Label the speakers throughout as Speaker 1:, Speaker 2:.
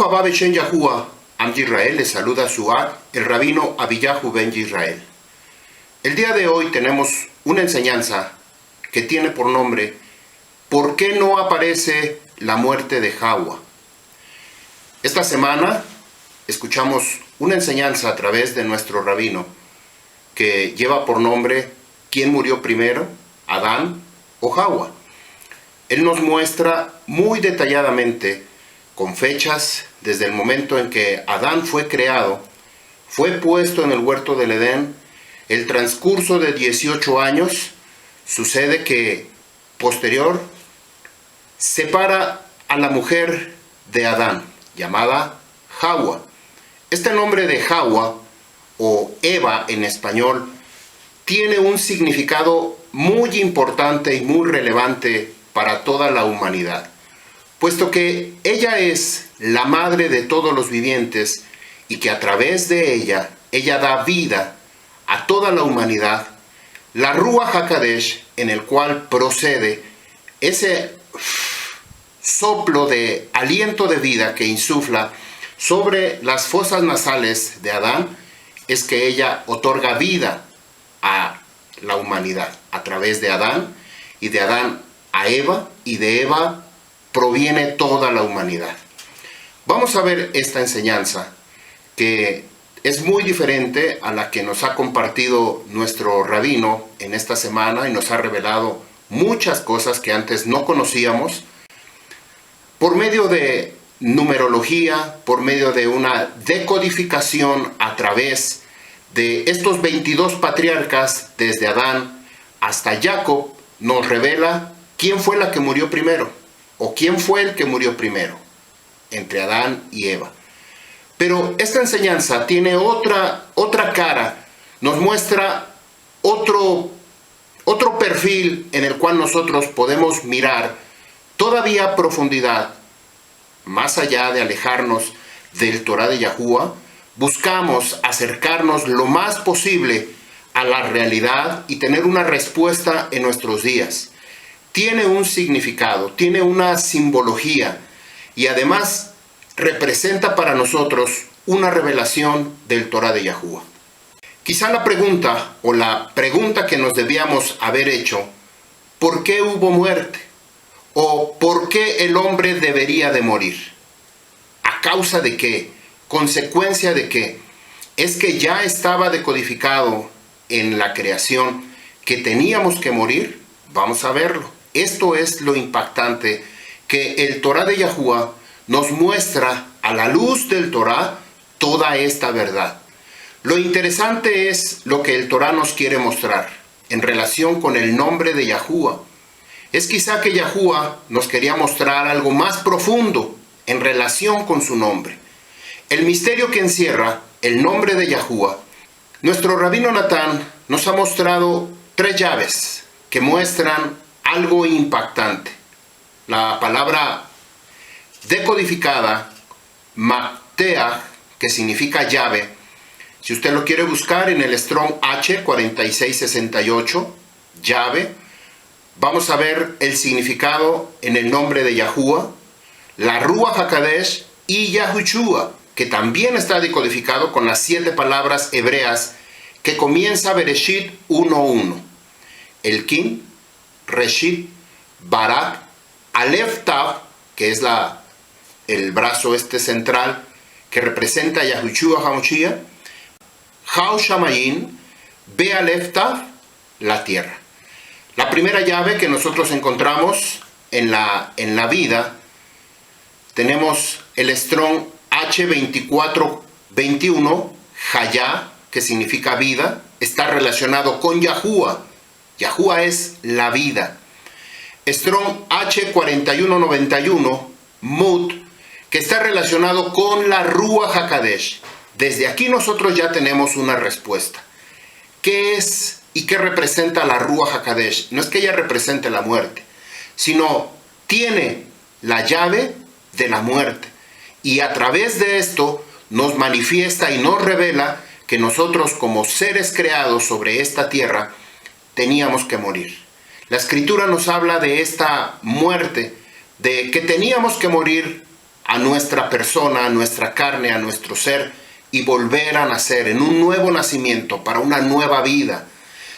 Speaker 1: Baruch haba Beshem Yahuwah, Am Yisrael, les saluda su el rabino Abiyahu ben Yisrael. El día de hoy tenemos una enseñanza que tiene por nombre ¿Por qué no aparece la muerte de Jahua? Esta semana escuchamos una enseñanza a través de nuestro rabino que lleva por nombre ¿quién murió primero? ¿Adán o Jahua? Él nos muestra muy detalladamente, con fechas, desde el momento en que Adán fue creado, fue puesto en el huerto del Edén, el transcurso de 18 años, sucede que posterior separa a la mujer de Adán, llamada Jahua. Este nombre de Jahua, o Eva en español, tiene un significado muy importante y muy relevante para toda la humanidad, puesto que ella es la madre de todos los vivientes y que a través de ella da vida a toda la humanidad. La Ruach HaKodesh, en el cual procede ese soplo de aliento de vida que insufla sobre las fosas nasales de Adán, es que ella otorga vida a la humanidad a través de Adán, y de Adán a Eva, y de Eva proviene toda la humanidad. Vamos a ver esta enseñanza que es muy diferente a la que nos ha compartido nuestro rabino en esta semana y nos ha revelado muchas cosas que antes no conocíamos por medio de numerología, por medio de una decodificación a través de estos 22 patriarcas desde Adán hasta Jacob. Nos revela quién fue la que murió primero o quién fue el que murió primero entre Adán y Eva. Pero esta enseñanza tiene otra cara, nos muestra otro perfil en el cual nosotros podemos mirar todavía a profundidad, más allá de alejarnos del Torah de Yahuwah. Buscamos acercarnos lo más posible a la realidad y tener una respuesta en nuestros días. Tiene un significado, tiene una simbología y además representa para nosotros una revelación del Torah de Yahuwah. Quizá la pregunta que nos debíamos haber hecho, ¿por qué hubo muerte? ¿O por qué el hombre debería de morir? ¿A causa de qué? ¿Consecuencia de qué? Es que ya estaba decodificado en la creación que teníamos que morir. Vamos a verlo. Esto es lo impactante, que el Torah de Yahuwah nos muestra a la luz del Torah toda esta verdad. Lo interesante es lo que el Torah nos quiere mostrar en relación con el nombre de Yahuwah. Es quizá que Yahuwah nos quería mostrar algo más profundo en relación con su nombre. El misterio que encierra el nombre de Yahuwah. Nuestro rabino Natán nos ha mostrado 3 llaves que muestran algo impactante. La palabra decodificada, Mafteach, que significa llave. Si usted lo quiere buscar en el Strong H4668, llave, vamos a ver el significado en el nombre de Yahuwah, la Ruach HaKodesh y Yahushua, que también está decodificado con las 7 palabras hebreas que comienza Bereshit 1:1. El Kim, Reshit, Barak, Alef Tav, que es el brazo central que representa a Yahushua HaMashiach, Hau Shamayin, Be Alef Tav, la tierra. La primera llave que nosotros encontramos en la vida, tenemos el Strong H2421, Hayá, que significa vida, está relacionado con Yahuwah. Yahuwah es la vida. Strong H4191, Mut, que está relacionado con la Ruach HaKodesh. Desde aquí nosotros ya tenemos una respuesta. ¿Qué es y qué representa la Ruach HaKodesh? No es que ella represente la muerte, sino tiene la llave de la muerte. Y a través de esto nos manifiesta y nos revela que nosotros como seres creados sobre esta tierra teníamos que morir. La Escritura nos habla de esta muerte, de que teníamos que morir a nuestra persona, a nuestra carne, a nuestro ser y volver a nacer en un nuevo nacimiento para una nueva vida.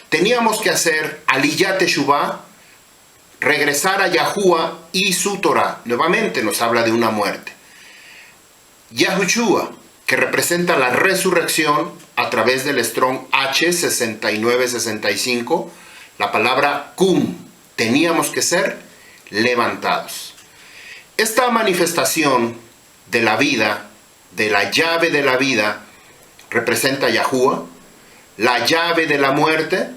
Speaker 1: Teníamos que hacer Aliyat Teshuvah, regresar a Yahuwah y su Torah. Nuevamente nos habla de una muerte. Yahushua, que representa la resurrección a través del Strong H6965, la palabra Kum, teníamos que ser levantados. Esta manifestación de la vida, de la llave de la vida, representa a Yahuwah. La llave de la muerte,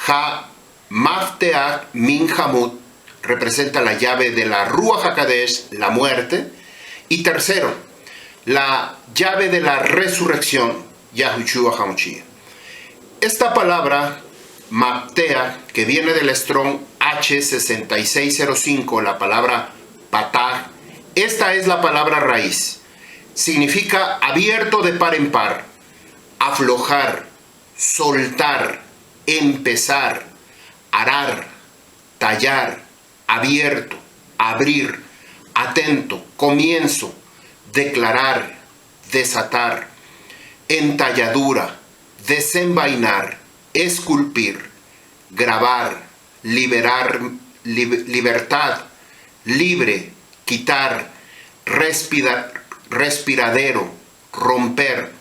Speaker 1: Ha Mafteach Min Hamut, representa la llave de la Ruach HaKadosh, la muerte. Y tercero, la llave de la resurrección, Yahushua HaMashiach. Esta palabra, Mafteach, que viene del Strong H6605, la palabra Patah, esta es la palabra raíz. Significa abierto de par en par, aflojar, soltar, empezar, arar, tallar, abierto, abrir, atento, comienzo, declarar, desatar, entalladura, desenvainar, esculpir, grabar, liberar, libertad, libre, quitar, respiradero, romper,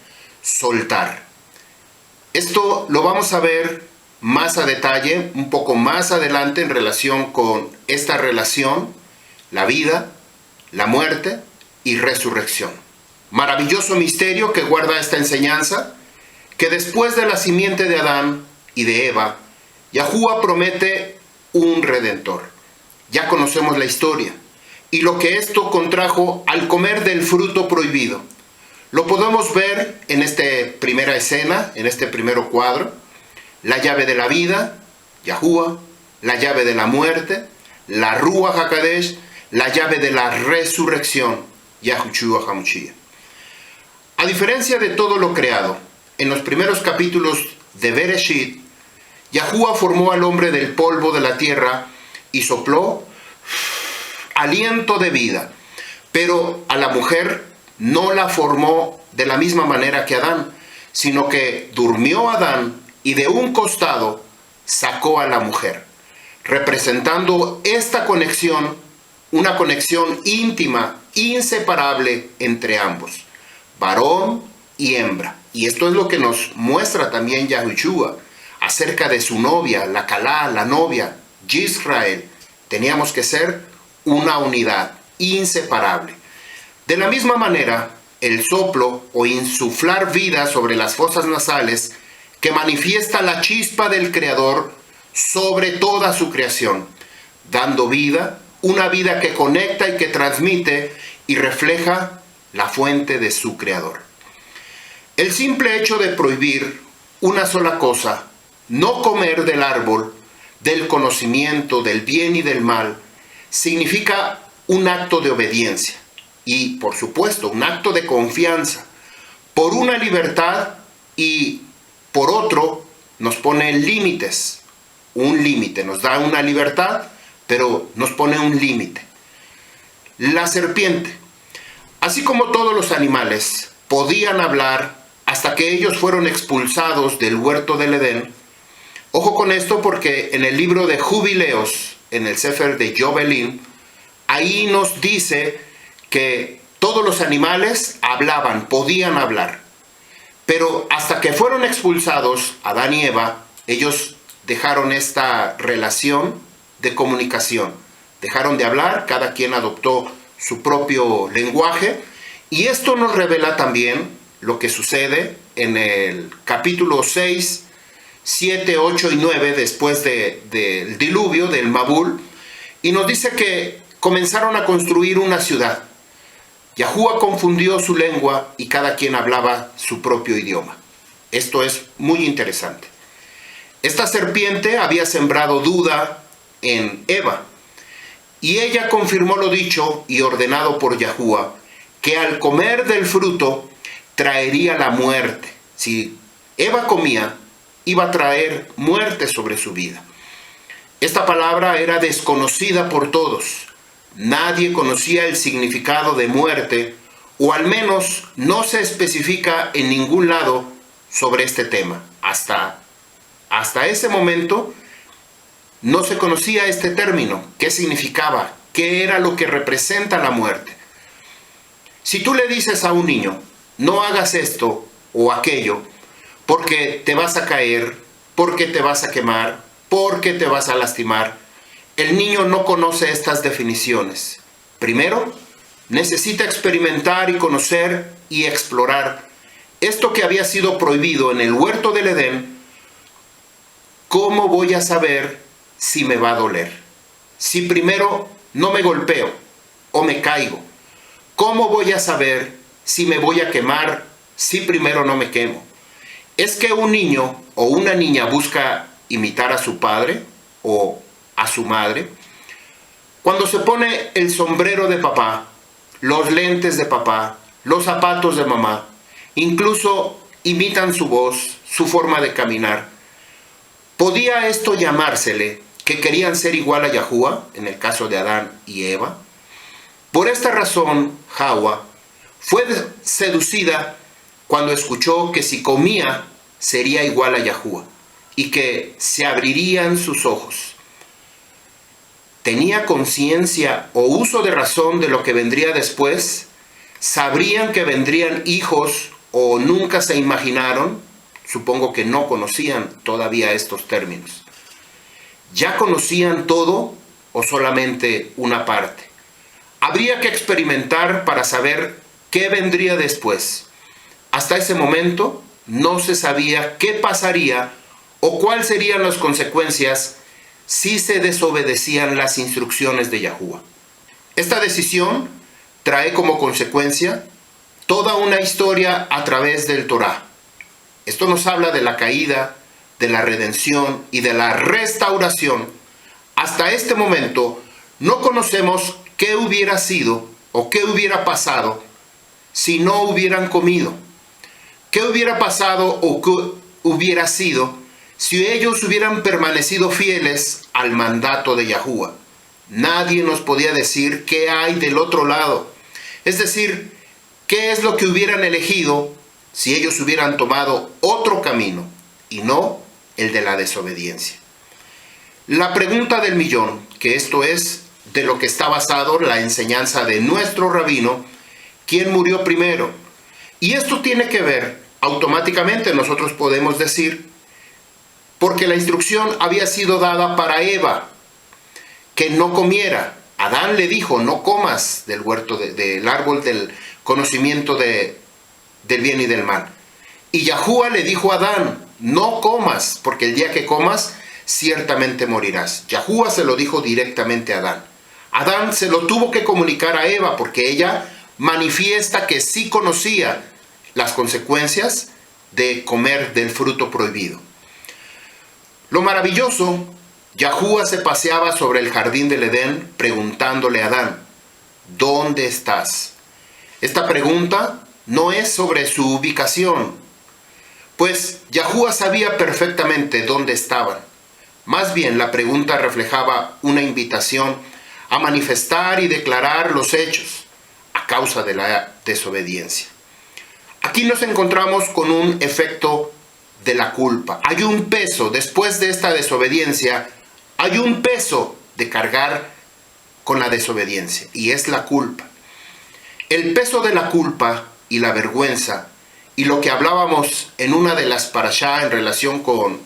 Speaker 1: soltar. Esto lo vamos a ver más a detalle, un poco más adelante en relación con esta relación, la vida, la muerte y resurrección. Maravilloso misterio que guarda esta enseñanza, que después de la simiente de Adán y de Eva, Yahuwah promete un redentor. Ya conocemos la historia y lo que esto contrajo al comer del fruto prohibido. Lo podemos ver en esta primera escena, en este primer cuadro. La llave de la vida, Yahuwah, la llave de la muerte, la Ruach HaKadosh, la llave de la resurrección, Yahushua HaMashiach. A diferencia de todo lo creado, en los primeros capítulos de Bereshit, Yahuwah formó al hombre del polvo de la tierra y sopló aliento de vida, pero a la mujer no la formó de la misma manera que Adán, sino que durmió Adán y de un costado sacó a la mujer, representando esta conexión, una conexión íntima, inseparable entre ambos, varón y hembra. Y esto es lo que nos muestra también Yahushua acerca de su novia, la Kalá, la novia, Yisrael. Teníamos que ser una unidad inseparable. De la misma manera, el soplo o insuflar vida sobre las fosas nasales que manifiesta la chispa del Creador sobre toda su creación, dando vida, una vida que conecta y que transmite y refleja la fuente de su Creador. El simple hecho de prohibir una sola cosa, no comer del árbol, del conocimiento del bien y del mal, significa un acto de obediencia y, por supuesto, un acto de confianza por una libertad y, por otro, nos pone límites. Un límite, nos da una libertad, pero nos pone un límite. La serpiente, así como todos los animales, podían hablar hasta que ellos fueron expulsados del huerto del Edén. Ojo con esto porque en el libro de Jubileos, en el Sefer de Jobelim, ahí nos dice que todos los animales hablaban, podían hablar. Pero hasta que fueron expulsados Adán y Eva, ellos dejaron esta relación de comunicación. Dejaron de hablar, cada quien adoptó su propio lenguaje. Y esto nos revela también lo que sucede en el capítulo 6, 7, 8 y 9, después del diluvio, del Mabul. Y nos dice que comenzaron a construir una ciudad. Yahuwah confundió su lengua y cada quien hablaba su propio idioma. Esto es muy interesante. Esta serpiente había sembrado duda en Eva y ella confirmó lo dicho y ordenado por Yahuwah, que al comer del fruto traería la muerte. Si Eva comía, iba a traer muerte sobre su vida. Esta palabra era desconocida por todos. Nadie conocía el significado de muerte, o al menos no se especifica en ningún lado sobre este tema. Hasta ese momento no se conocía este término, qué significaba, qué era lo que representa la muerte. Si tú le dices a un niño, no hagas esto o aquello, porque te vas a caer, porque te vas a quemar, porque te vas a lastimar, el niño no conoce estas definiciones. Primero, necesita experimentar y conocer y explorar esto que había sido prohibido en el huerto del Edén. ¿Cómo voy a saber si me va a doler? Si primero no me golpeo o me caigo, ¿cómo voy a saber si me voy a quemar si primero no me quemo? ¿Es que un niño o una niña busca imitar a su padre o a su madre? Cuando se pone el sombrero de papá, los lentes de papá, los zapatos de mamá, incluso imitan su voz, su forma de caminar. ¿Podía esto llamársele que querían ser igual a Yahuwah, en el caso de Adán y Eva? Por esta razón, Hawa fue seducida cuando escuchó que si comía sería igual a Yahuwah y que se abrirían sus ojos. ¿Tenía conciencia o uso de razón de lo que vendría después? ¿Sabrían que vendrían hijos o nunca se imaginaron? Supongo que no conocían todavía estos términos. ¿Ya conocían todo o solamente una parte? Habría que experimentar para saber qué vendría después. Hasta ese momento no se sabía qué pasaría o cuáles serían las consecuencias si se desobedecían las instrucciones de Yahuwah. Esta decisión trae como consecuencia toda una historia a través del Torá. Esto nos habla de la caída, de la redención y de la restauración. Hasta este momento no conocemos qué hubiera sido o qué hubiera pasado si no hubieran comido. ¿Qué hubiera pasado o qué hubiera sido si ellos hubieran permanecido fieles al mandato de Yahuwah? Nadie nos podía decir qué hay del otro lado. Es decir, qué es lo que hubieran elegido si ellos hubieran tomado otro camino y no el de la desobediencia. La pregunta del millón, que esto es de lo que está basado la enseñanza de nuestro rabino, ¿quién murió primero? Y esto tiene que ver, automáticamente nosotros podemos decir, porque la instrucción había sido dada para Eva, que no comiera. Adán le dijo, no comas del huerto, del árbol del conocimiento del bien y del mal. Y Yahuwah le dijo a Adán, no comas, porque el día que comas, ciertamente morirás. Yahuwah se lo dijo directamente a Adán. Adán se lo tuvo que comunicar a Eva, porque ella manifiesta que sí conocía las consecuencias de comer del fruto prohibido. Lo maravilloso, Yahuwah se paseaba sobre el jardín del Edén preguntándole a Adán, ¿dónde estás? Esta pregunta no es sobre su ubicación, pues Yahuwah sabía perfectamente dónde estaban. Más bien la pregunta reflejaba una invitación a manifestar y declarar los hechos a causa de la desobediencia. Aquí nos encontramos con un efecto de la culpa. Hay un peso, después de esta desobediencia, hay un peso de cargar con la desobediencia, y es la culpa. El peso de la culpa y la vergüenza, y lo que hablábamos en una de las parashá en relación con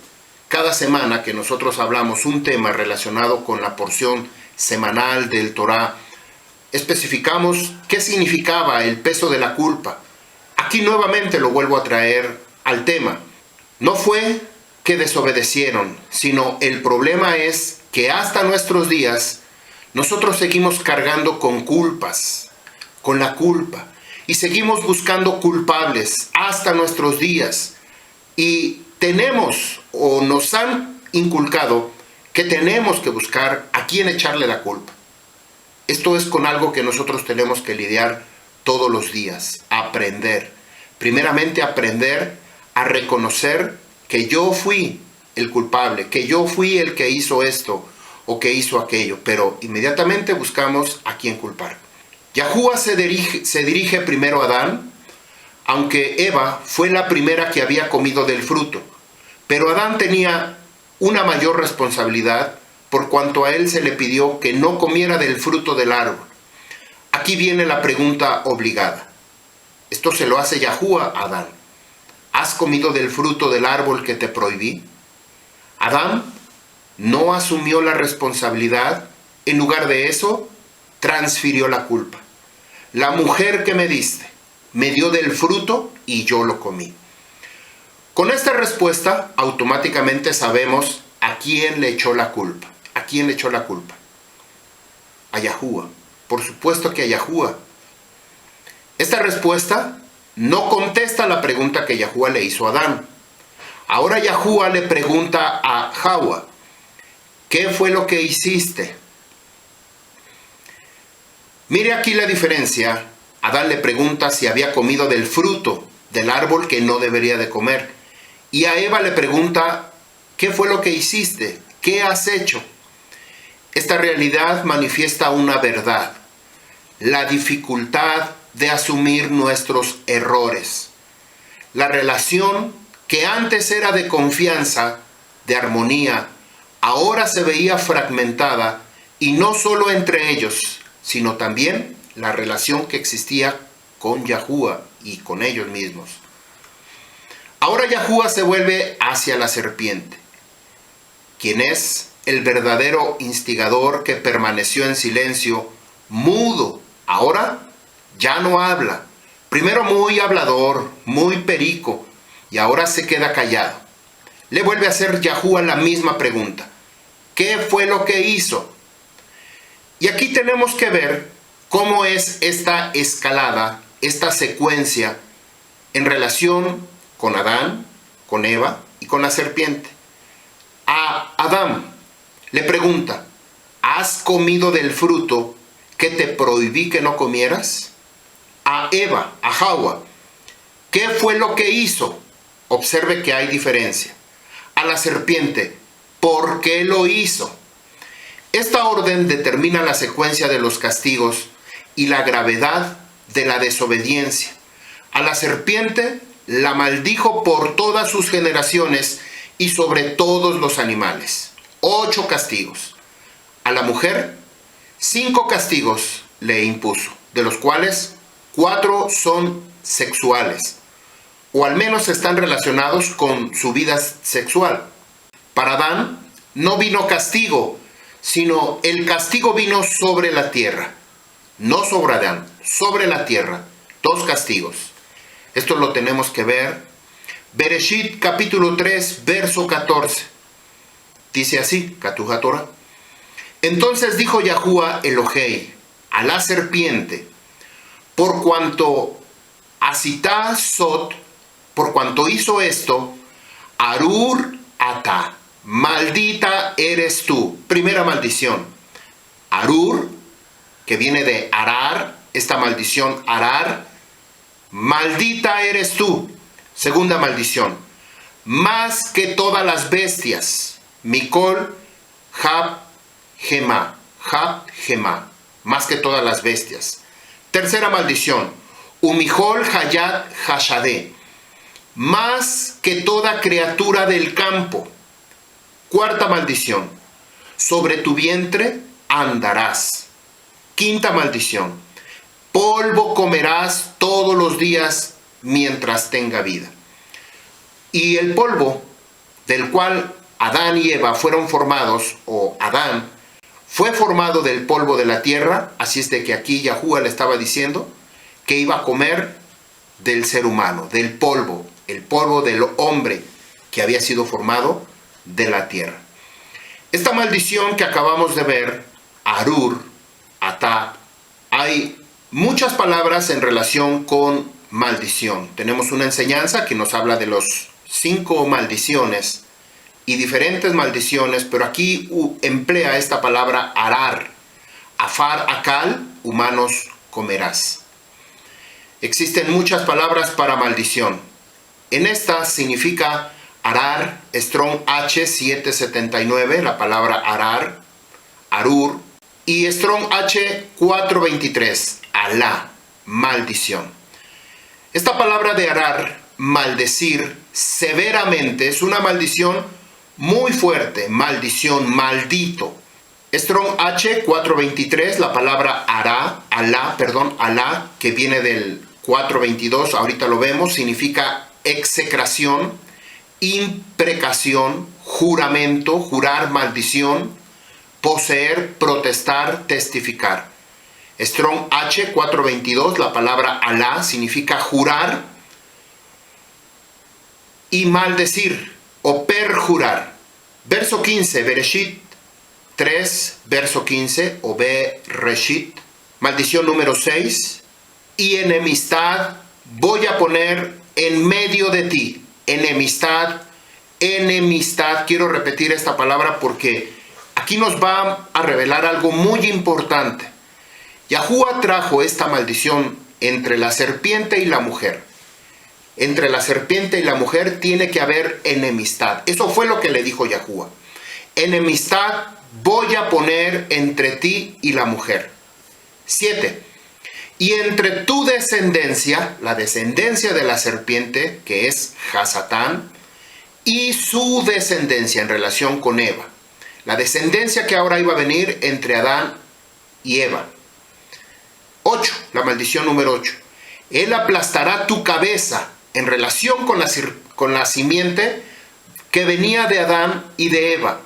Speaker 1: cada semana que nosotros hablamos, un tema relacionado con la porción semanal del Torá, especificamos qué significaba el peso de la culpa. Aquí nuevamente lo vuelvo a traer al tema. No fue que desobedecieron, sino el problema es que hasta nuestros días nosotros seguimos cargando con culpas, con la culpa, y seguimos buscando culpables hasta nuestros días. Y tenemos o nos han inculcado que tenemos que buscar a quién echarle la culpa. Esto es con algo que nosotros tenemos que lidiar todos los días, aprender. Primeramente aprender a reconocer que yo fui el culpable, que yo fui el que hizo esto o que hizo aquello, pero inmediatamente buscamos a quién culpar. Yahuwah se dirige primero a Adán, aunque Eva fue la primera que había comido del fruto, pero Adán tenía una mayor responsabilidad por cuanto a él se le pidió que no comiera del fruto del árbol. Aquí viene la pregunta obligada. Esto se lo hace Yahuwah a Adán. ¿Has comido del fruto del árbol que te prohibí? Adán no asumió la responsabilidad, en lugar de eso, transfirió la culpa. La mujer que me diste me dio del fruto y yo lo comí. Con esta respuesta, automáticamente sabemos a quién le echó la culpa. ¿A quién le echó la culpa? A Yahuwah. Por supuesto que a Yahuwah. Esta respuesta no contesta la pregunta que Yahuwah le hizo a Adán. Ahora Yahuwah le pregunta a Hawa, ¿qué fue lo que hiciste? Mire aquí la diferencia. Adán le pregunta si había comido del fruto del árbol que no debería de comer. Y a Eva le pregunta, ¿qué fue lo que hiciste? ¿Qué has hecho? Esta realidad manifiesta una verdad, la dificultad de asumir nuestros errores. La relación que antes era de confianza, de armonía, ahora se veía fragmentada, y no solo entre ellos, sino también la relación que existía con Yahuwah y con ellos mismos. Ahora Yahuwah se vuelve hacia la serpiente, quien es el verdadero instigador que permaneció en silencio, mudo. Ahora ya no habla. Primero muy hablador, muy perico, y ahora se queda callado. Le vuelve a hacer Yahuwah la misma pregunta. ¿Qué fue lo que hizo? Y aquí tenemos que ver cómo es esta escalada, esta secuencia en relación con Adán, con Eva y con la serpiente. A Adán le pregunta, ¿has comido del fruto que te prohibí que no comieras? A Eva, a Hawa, ¿qué fue lo que hizo? Observe que hay diferencia. A la serpiente, ¿por qué lo hizo? Esta orden determina la secuencia de los castigos y la gravedad de la desobediencia. A la serpiente la maldijo por todas sus generaciones y sobre todos los animales. 8 castigos. A la mujer, 5 castigos le impuso, de los cuales 4 son sexuales, o al menos están relacionados con su vida sexual. Para Adán no vino castigo, sino el castigo vino sobre la tierra. No sobre Adán, sobre la tierra. 2 castigos. Esto lo tenemos que ver. Bereshit capítulo 3, verso 14. Dice así, Katuha Torah. Entonces dijo Yahuwah Elohei a la serpiente, por cuanto asitá sot, por cuanto hizo esto, arur ata, maldita eres tú. Primera maldición. Arur, que viene de arar, esta maldición arar, maldita eres tú. Segunda maldición. Más que todas las bestias. Mikol, Hab, Gema. Hab, Gema. Más que todas las bestias. Tercera maldición. Umihol, Hayat, Hashadeh. Más que toda criatura del campo. Cuarta maldición. Sobre tu vientre andarás. Quinta maldición. Polvo comerás todos los días mientras tenga vida. Y el polvo del cual Adán y Eva fueron formados, o Adán fue formado del polvo de la tierra, así es de que aquí Yahuwah le estaba diciendo que iba a comer del ser humano, del polvo, el polvo del hombre que había sido formado de la tierra. Esta maldición que acabamos de ver, Arur, Atá, hay muchas palabras en relación con maldición. Tenemos una enseñanza que nos habla de los 5 maldiciones y diferentes maldiciones, pero aquí emplea esta palabra arar. Afar, akal, humanos comerás. Existen muchas palabras para maldición. En esta significa arar, Strong H 779, la palabra arar. Arur. Y Strong H 423, Alá, maldición. Esta palabra de arar, maldecir severamente, es una maldición muy fuerte, maldición, maldito. Strong H 423, la palabra Alá, que viene del 422, ahorita lo vemos, significa execración, imprecación, juramento, jurar, maldición, poseer, protestar, testificar. Strong H 422, la palabra Alá significa jurar y maldecir o perjurar. Verso 15, Bereshit 3, verso 15, o Bereshit, maldición número 6, y enemistad voy a poner en medio de ti. Enemistad, enemistad. Quiero repetir esta palabra porque aquí nos va a revelar algo muy importante. Yahuwah trajo esta maldición entre la serpiente y la mujer. Entre la serpiente y la mujer tiene que haber enemistad. Eso fue lo que le dijo Yahuwah. Enemistad voy a poner entre ti y la mujer. 7. Y entre tu descendencia, la descendencia de la serpiente, que es Hasatán, y su descendencia en relación con Eva. La descendencia que ahora iba a venir entre Adán y Eva. 8, la maldición número 8. Él aplastará tu cabeza en relación con la simiente que venía de Adán y de Eva.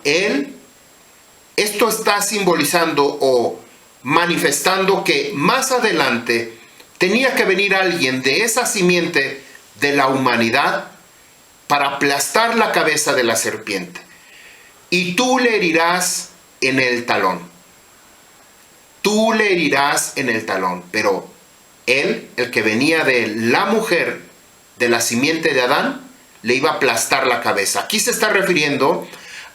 Speaker 1: Esto está simbolizando o manifestando que más adelante tenía que venir alguien de esa simiente de la humanidad para aplastar la cabeza de la serpiente. Y tú le herirás en el talón. Tú le herirás en el talón. Pero él, el que venía de la mujer, de la simiente de Adán, le iba a aplastar la cabeza. Aquí se está refiriendo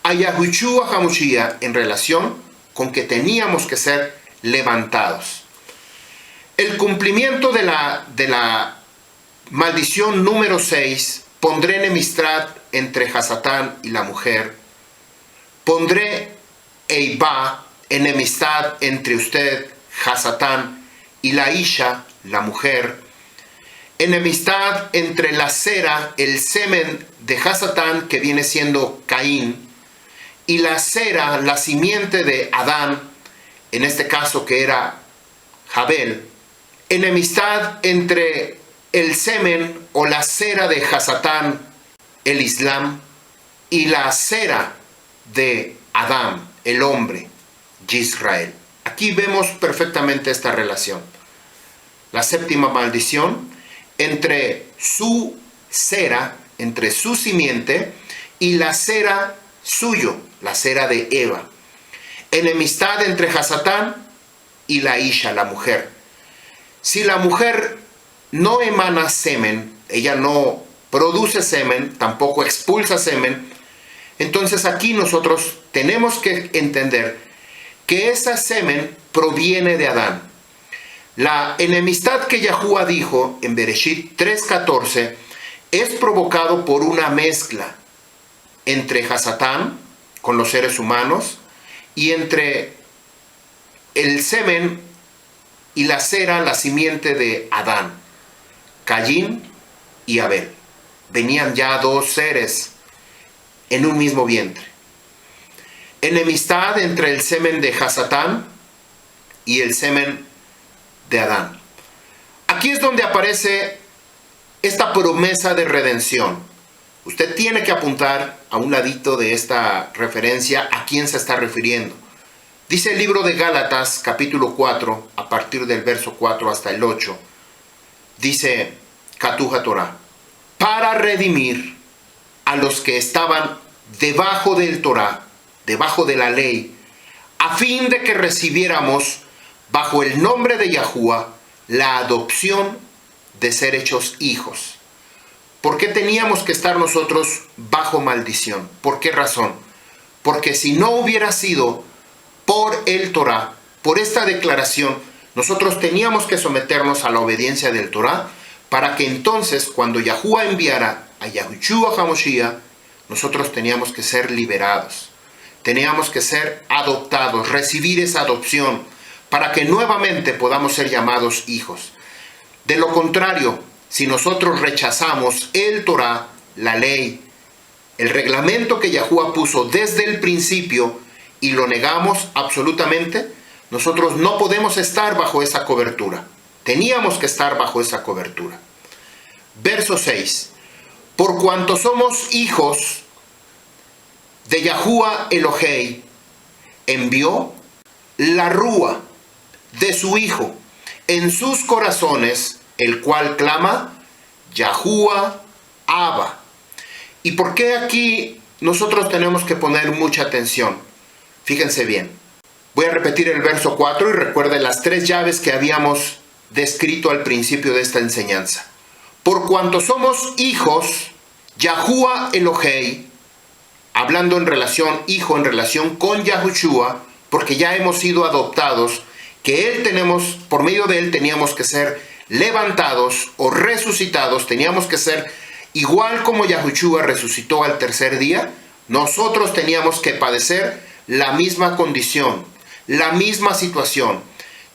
Speaker 1: a Yahushua HaMashiach en relación con que teníamos que ser levantados. El cumplimiento de la maldición número 6, pondré enemistad entre Hasatán y la mujer. Pondré Eibá, enemistad entre usted, Hasatán, y la Isha, la mujer. Enemistad entre la cera, el semen de Hasatán, que viene siendo Caín, y la cera, la simiente de Adán, en este caso que era Jabel. Enemistad entre el semen o la cera de Hasatán, el Islam, y la cera de Adán, el hombre, Israel. Aquí vemos perfectamente esta relación. La séptima maldición entre su cera, entre su simiente, y la cera suyo, la cera de Eva. Enemistad entre Hasatán y la Isha, la mujer. Si la mujer no emana semen, ella no produce semen, tampoco expulsa semen, entonces aquí nosotros tenemos que entender que ese semen proviene de Adán. La enemistad que Yahuwah dijo en Bereshit 3:14 es provocado por una mezcla entre Hasatán con los seres humanos y entre el semen y la cera, la simiente de Adán, Caín y Abel. Venían ya dos seres en un mismo vientre. Enemistad entre el semen de Hasatán y el semen de Adán. Aquí es donde aparece esta promesa de redención. Usted tiene que apuntar a un ladito de esta referencia a quién se está refiriendo. Dice el libro de Gálatas, capítulo 4, a partir del verso 4 hasta el 8. Dice Katuja Torah, para redimir a los que estaban debajo del Torah, debajo de la ley, a fin de que recibiéramos bajo el nombre de Yahuwah la adopción de ser hechos hijos. ¿Por qué teníamos que estar nosotros bajo maldición? ¿Por qué razón? Porque si no hubiera sido por el Torah, por esta declaración, nosotros teníamos que someternos a la obediencia del Torah para que entonces cuando Yahuwah enviara a Yahushua HaMashiach, nosotros teníamos que ser liberados. teníamos que ser adoptados, recibir esa adopción, para que nuevamente podamos ser llamados hijos. De lo contrario, si nosotros rechazamos el Torah, la ley, el reglamento que Yahuwah puso desde el principio y lo negamos absolutamente, nosotros no podemos estar bajo esa cobertura. Teníamos que estar bajo esa cobertura. Verso 6. Por cuanto somos hijos de Yahuwah Elohei, envió la rúa de su Hijo en sus corazones, el cual clama, Yahuwah Abba. ¿Y por qué aquí nosotros tenemos que poner mucha atención? Fíjense bien. Voy a repetir el verso 4 y recuerden las 3 llaves que habíamos descrito al principio de esta enseñanza. Por cuanto somos hijos, Yahuwah Elohei, hablando en relación, hijo en relación con Yahushua, porque ya hemos sido adoptados, que por medio de él teníamos que ser levantados o resucitados, teníamos que ser igual como Yahushua resucitó al tercer día, nosotros teníamos que padecer la misma condición, la misma situación,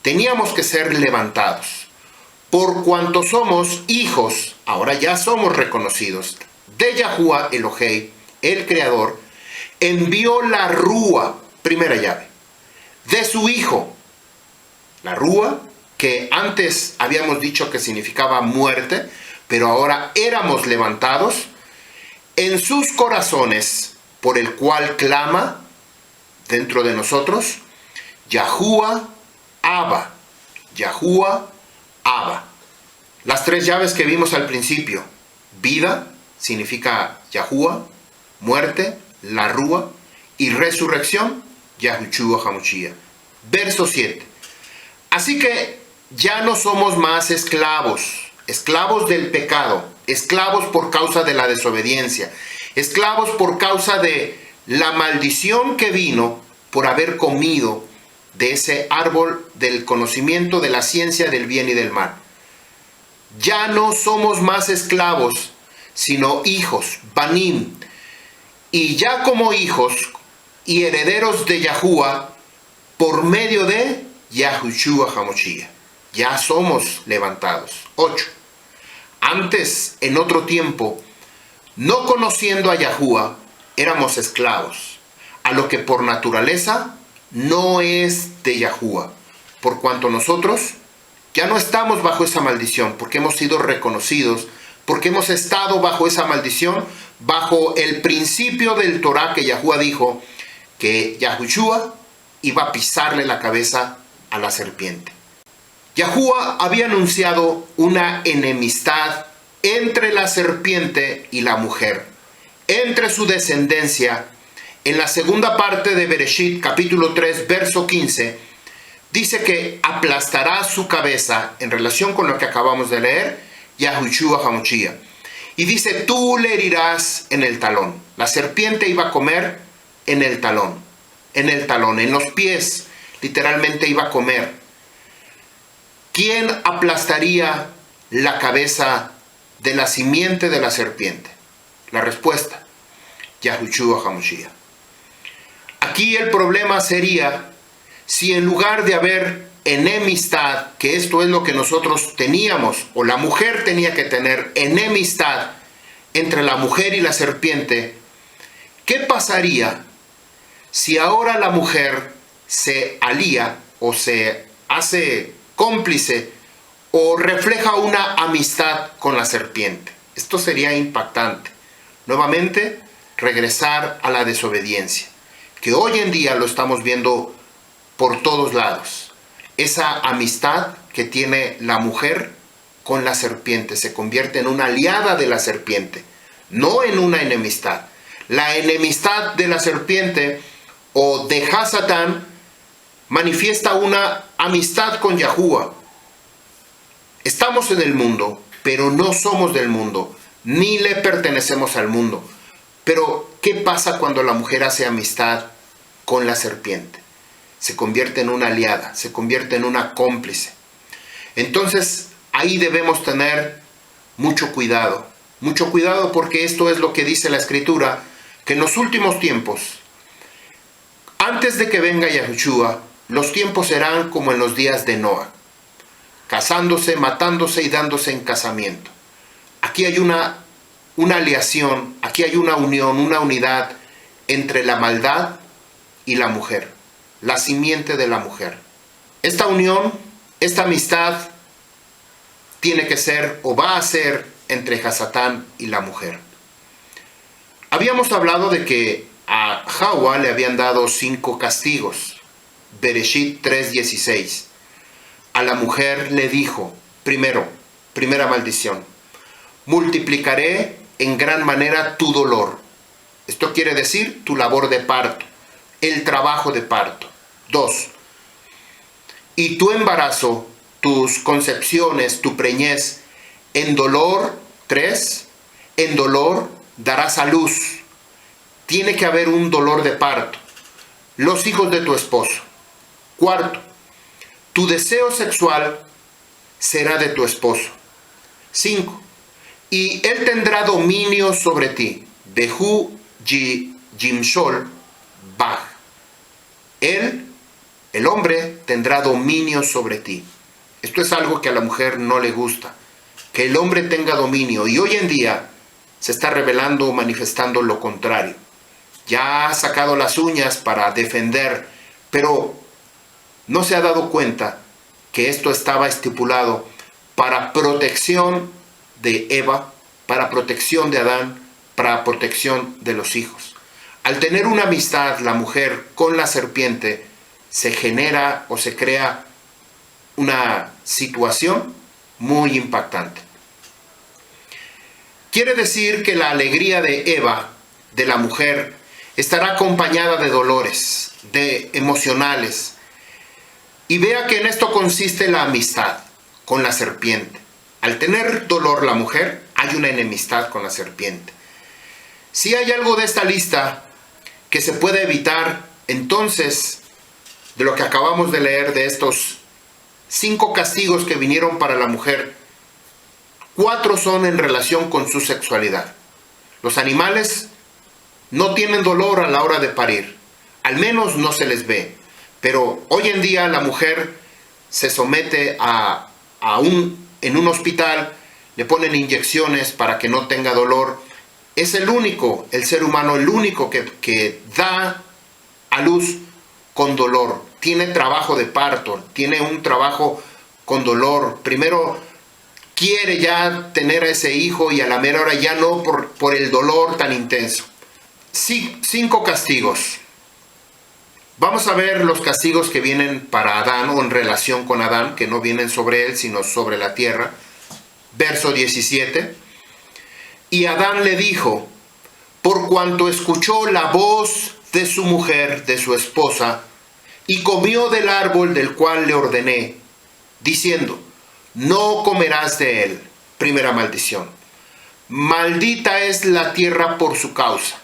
Speaker 1: teníamos que ser levantados. Por cuanto somos hijos, ahora ya somos reconocidos, de Yahuwah Elohei, el Creador, envió la rúa, primera llave, de su Hijo. La rúa, que antes habíamos dicho que significaba muerte, pero ahora éramos levantados, en sus corazones, por el cual clama dentro de nosotros, Yahuwah Abba, Yahuwah Abba. Las 3 llaves que vimos al principio, vida, significa Yahuwah, muerte, la rúa, y resurrección, Yahushua HaMashiach. Verso 7. Así que ya no somos más esclavos del pecado, esclavos por causa de la desobediencia, esclavos por causa de la maldición que vino por haber comido de ese árbol del conocimiento de la ciencia del bien y del mal. Ya no somos más esclavos, sino hijos, banim, y ya como hijos y herederos de Yahuwah por medio de Yahushua HaMashiach. Ya somos levantados. 8. Antes, en otro tiempo, no conociendo a Yahuwah, éramos esclavos, a lo que por naturaleza no es de Yahuwah, por cuanto nosotros ya no estamos bajo esa maldición, porque hemos sido reconocidos, porque hemos estado bajo esa maldición, bajo el principio del Torah que Yahuwah dijo que Yahushua iba a pisarle la cabeza a la serpiente. Yahuwah había anunciado una enemistad entre la serpiente y la mujer, entre su descendencia. En la segunda parte de Bereshit, capítulo 3, verso 15, dice que aplastará su cabeza, en relación con lo que acabamos de leer, Yahushua HaMashiach. Y dice, tú le herirás en el talón. La serpiente iba a comer en el talón, en los pies, literalmente iba a comer. ¿Quién aplastaría la cabeza de la simiente de la serpiente? La respuesta, Yahushua HaMashiach. Aquí el problema sería si en lugar de haber enemistad, que esto es lo que nosotros teníamos, o la mujer tenía que tener enemistad entre la mujer y la serpiente, ¿qué pasaría si ahora la mujer se alía o se hace cómplice o refleja una amistad con la serpiente? Esto sería impactante. Nuevamente, regresar a la desobediencia, que hoy en día lo estamos viendo por todos lados. Esa amistad que tiene la mujer con la serpiente se convierte en una aliada de la serpiente, no en una enemistad. La enemistad de la serpiente o de Hasatán manifiesta una amistad con Yahuwah. Estamos en el mundo, pero no somos del mundo, ni le pertenecemos al mundo. Pero, ¿qué pasa cuando la mujer hace amistad con la serpiente? Se convierte en una aliada, se convierte en una cómplice. Entonces, ahí debemos tener mucho cuidado porque esto es lo que dice la Escritura, que en los últimos tiempos antes de que venga Yahushua, los tiempos serán como en los días de Noa, casándose, matándose y dándose en casamiento. Aquí hay una aleación, aquí hay una unión, una unidad entre la maldad y la mujer, la simiente de la mujer. Esta unión, esta amistad tiene que ser o va a ser entre Hasatán y la mujer. Habíamos hablado de que a Hawa le habían dado 5 castigos. Bereshit 3:16. A la mujer le dijo, primera maldición, multiplicaré en gran manera tu dolor. Esto quiere decir tu labor de parto, el trabajo de parto. 2. Y tu embarazo, tus concepciones, tu preñez, en dolor. 3. En dolor darás a luz. Tiene que haber un dolor de parto. Los hijos de tu esposo. 4. Tu deseo sexual será de tu esposo. 5. Y él tendrá dominio sobre ti. Behu Jimshol Baj. Él, el hombre, tendrá dominio sobre ti. Esto es algo que a la mujer no le gusta. Que el hombre tenga dominio. Y hoy en día se está revelando o manifestando lo contrario. Ya ha sacado las uñas para defender, pero no se ha dado cuenta que esto estaba estipulado para protección de Eva, para protección de Adán, para protección de los hijos. Al tener una amistad la mujer con la serpiente, se genera o se crea una situación muy impactante. Quiere decir que la alegría de Eva, de la mujer, estará acompañada de dolores, de emocionales. Y vea que en esto consiste la amistad con la serpiente. Al tener dolor la mujer, hay una enemistad con la serpiente. Si hay algo de esta lista que se puede evitar, entonces, de lo que acabamos de leer de estos 5 castigos que vinieron para la mujer, 4 son en relación con su sexualidad. Los animales no tienen dolor a la hora de parir, al menos no se les ve. Pero hoy en día la mujer se somete en un hospital, le ponen inyecciones para que no tenga dolor. Es el ser humano, el único que da a luz con dolor. Tiene trabajo de parto, tiene un trabajo con dolor. Primero quiere ya tener a ese hijo y a la mera hora ya no por el dolor tan intenso. 5 castigos. Vamos a ver los castigos que vienen para Adán o en relación con Adán, que no vienen sobre él, sino sobre la tierra. Verso 17. Y Adán le dijo, por cuanto escuchó la voz de su mujer, de su esposa, y comió del árbol del cual le ordené, diciendo, no comerás de él. Primera maldición. Maldita es la tierra por su causa.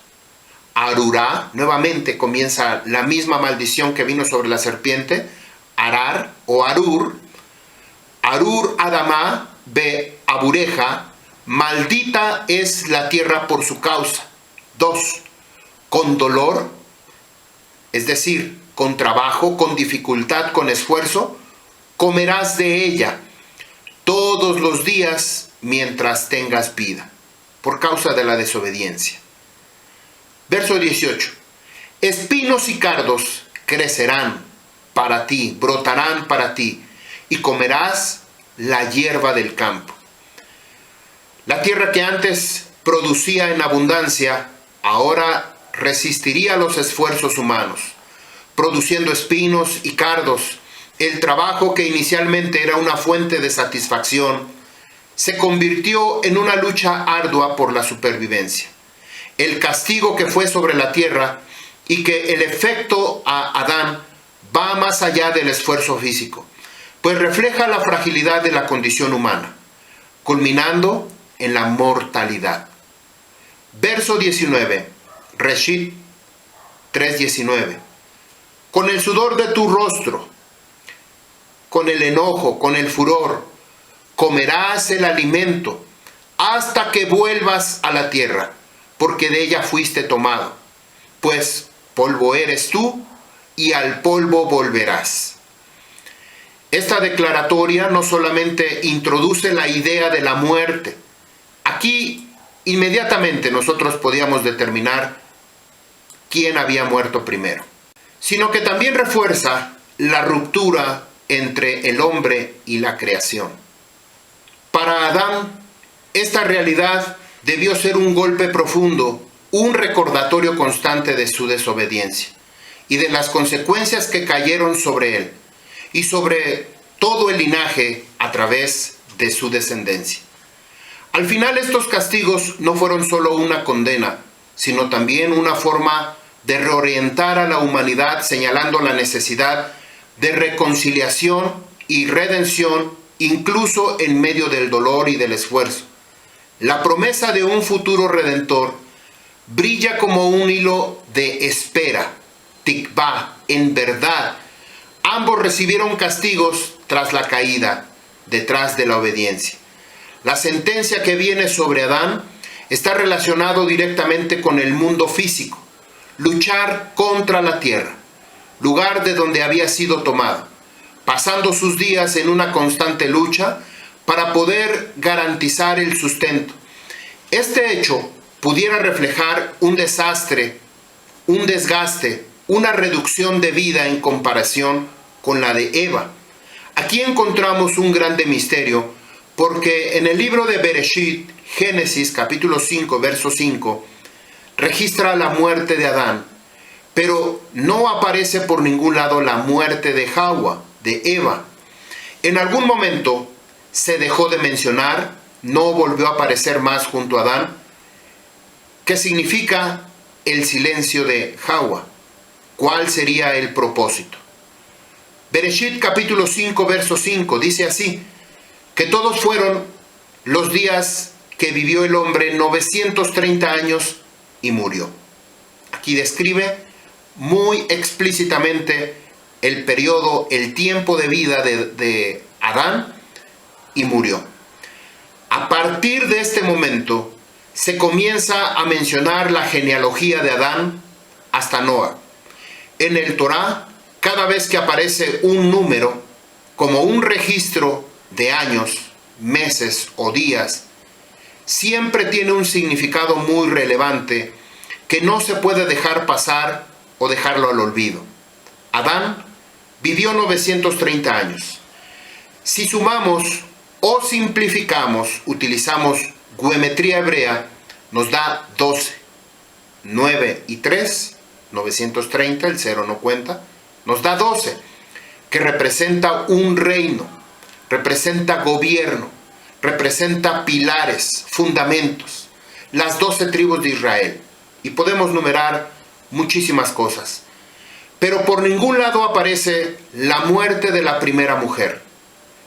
Speaker 1: Arurá, nuevamente comienza la misma maldición que vino sobre la serpiente. Arar o Arur. Arur Adamá be Abureja. Maldita es la tierra por su causa. 2. Con dolor, es decir, con trabajo, con dificultad, con esfuerzo, comerás de ella todos los días mientras tengas vida, por causa de la desobediencia. Verso 18. Espinos y cardos crecerán para ti, brotarán para ti, y comerás la hierba del campo. La tierra que antes producía en abundancia, ahora resistiría los esfuerzos humanos, produciendo espinos y cardos. El trabajo que inicialmente era una fuente de satisfacción, se convirtió en una lucha ardua por la supervivencia. El castigo que fue sobre la tierra y que el efecto a Adán va más allá del esfuerzo físico, pues refleja la fragilidad de la condición humana, culminando en la mortalidad. Verso 19, Reshit 3:19. Con el sudor de tu rostro, con el enojo, con el furor, comerás el alimento hasta que vuelvas a la tierra, porque de ella fuiste tomado, pues polvo eres tú, y al polvo volverás. Esta declaratoria no solamente introduce la idea de la muerte. Aquí inmediatamente nosotros podíamos determinar quién había muerto primero, sino que también refuerza la ruptura entre el hombre y la creación. Para Adán, esta realidad debió ser un golpe profundo, un recordatorio constante de su desobediencia y de las consecuencias que cayeron sobre él y sobre todo el linaje a través de su descendencia. Al final, estos castigos no fueron solo una condena, sino también una forma de reorientar a la humanidad, señalando la necesidad de reconciliación y redención, incluso en medio del dolor y del esfuerzo. La promesa de un futuro redentor brilla como un hilo de espera, tikvá, en verdad. Ambos recibieron castigos tras la caída, detrás de la obediencia. La sentencia que viene sobre Adán está relacionado directamente con el mundo físico, luchar contra la tierra, lugar de donde había sido tomado, pasando sus días en una constante lucha para poder garantizar el sustento. Este hecho pudiera reflejar un desastre, un desgaste, una reducción de vida en comparación con la de Eva. Aquí encontramos un grande misterio, porque en el libro de Bereshit, Génesis capítulo 5, verso 5, registra la muerte de Adán, pero no aparece por ningún lado la muerte de Hawa, de Eva. En algún momento se dejó de mencionar, no volvió a aparecer más junto a Adán. ¿Qué significa el silencio de Hawa? ¿Cuál sería el propósito? Bereshit capítulo 5, verso 5 dice así: que todos fueron los días que vivió el hombre 930 años y murió. Aquí describe muy explícitamente el periodo, el tiempo de vida de Adán, y murió. A partir de este momento se comienza a mencionar la genealogía de Adán hasta Noa. En el Torá, cada vez que aparece un número como un registro de años, meses o días, siempre tiene un significado muy relevante que no se puede dejar pasar o dejarlo al olvido. Adán vivió 930 años. Si sumamos o simplificamos, utilizamos geometría hebrea, nos da 12. 9 y 3, 930, el 0 no cuenta, nos da 12, que representa un reino, representa gobierno, representa pilares, fundamentos, las 12 tribus de Israel. Y podemos numerar muchísimas cosas. Pero por ningún lado aparece la muerte de la primera mujer.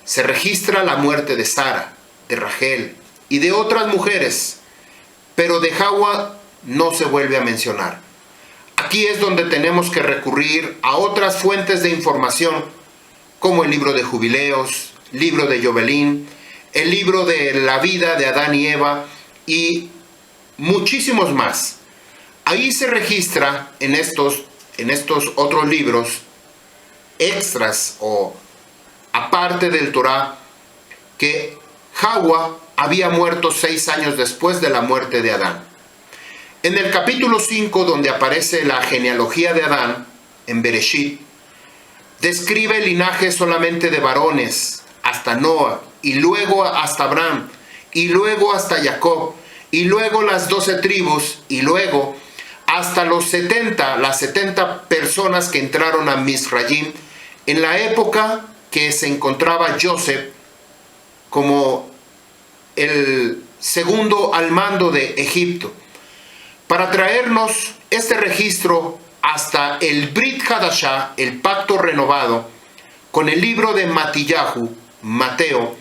Speaker 1: Se registra la muerte de Sara, de Rachel y de otras mujeres, pero de Hawa no se vuelve a mencionar. Aquí es donde tenemos que recurrir a otras fuentes de información, como el libro de Jubileos, libro de Jobelín, el libro de la vida de Adán y Eva y muchísimos más. Ahí se registra en estos otros libros extras o aparte del Torá que Hawa había muerto 6 años después de la muerte de Adán. En el capítulo 5, donde aparece la genealogía de Adán, en Bereshit, describe el linaje solamente de varones hasta Noa, y luego hasta Abraham, y luego hasta Jacob, y luego las 12 tribus, y luego hasta las 70 personas que entraron a Misraim en la época que se encontraba Joseph como el segundo al mando de Egipto, para traernos este registro hasta el Brit Hadashah, el pacto renovado, con el libro de Matillahu, Mateo,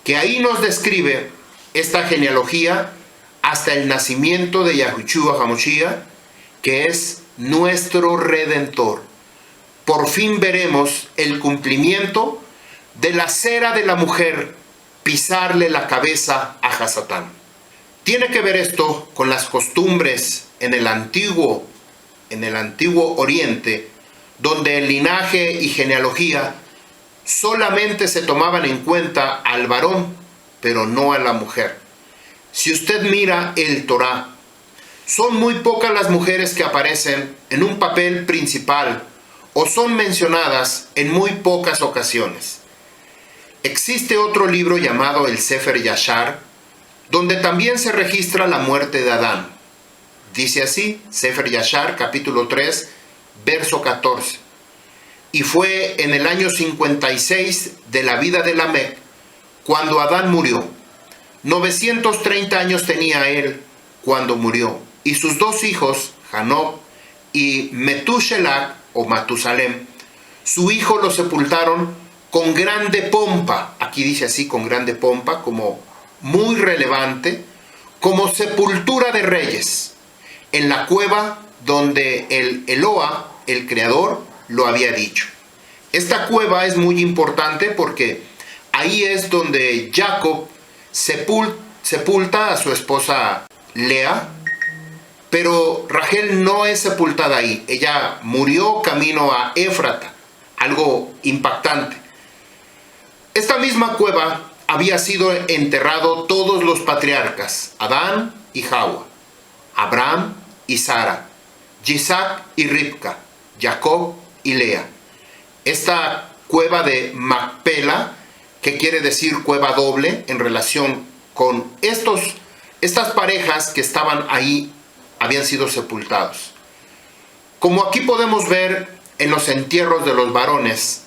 Speaker 1: que ahí nos describe esta genealogía hasta el nacimiento de Yahushua HaMashiach, que es nuestro Redentor. Por fin veremos el cumplimiento de la cera de la mujer, pisarle la cabeza a Hasatán. Tiene que ver esto con las costumbres en el antiguo Oriente, donde el linaje y genealogía solamente se tomaban en cuenta al varón, pero no a la mujer. Si usted mira el Torá, son muy pocas las mujeres que aparecen en un papel principal o son mencionadas en muy pocas ocasiones. Existe otro libro llamado el Sefer Yashar, donde también se registra la muerte de Adán. Dice así, Sefer Yashar, capítulo 3, verso 14. Y fue en el año 56 de la vida de Lamec, cuando Adán murió. 930 años tenía él cuando murió, y sus dos hijos, Hanoc y Metushelach o Matusalem, su hijo, lo sepultaron con grande pompa. Aquí dice así, con grande pompa, como muy relevante, como sepultura de reyes, en la cueva donde el Eloa, el creador, lo había dicho. Esta cueva es muy importante porque ahí es donde Jacob sepulta a su esposa Lea, pero Rachel no es sepultada ahí. Ella murió camino a Éfrata, algo impactante. Esta misma cueva había sido enterrado todos los patriarcas, Adán y Jawá, Abraham y Sara, Isaac y Ribca, Jacob y Lea. Esta cueva de Macpela, que quiere decir cueva doble, en relación con estas parejas que estaban ahí, habían sido sepultados. Como aquí podemos ver en los entierros de los varones,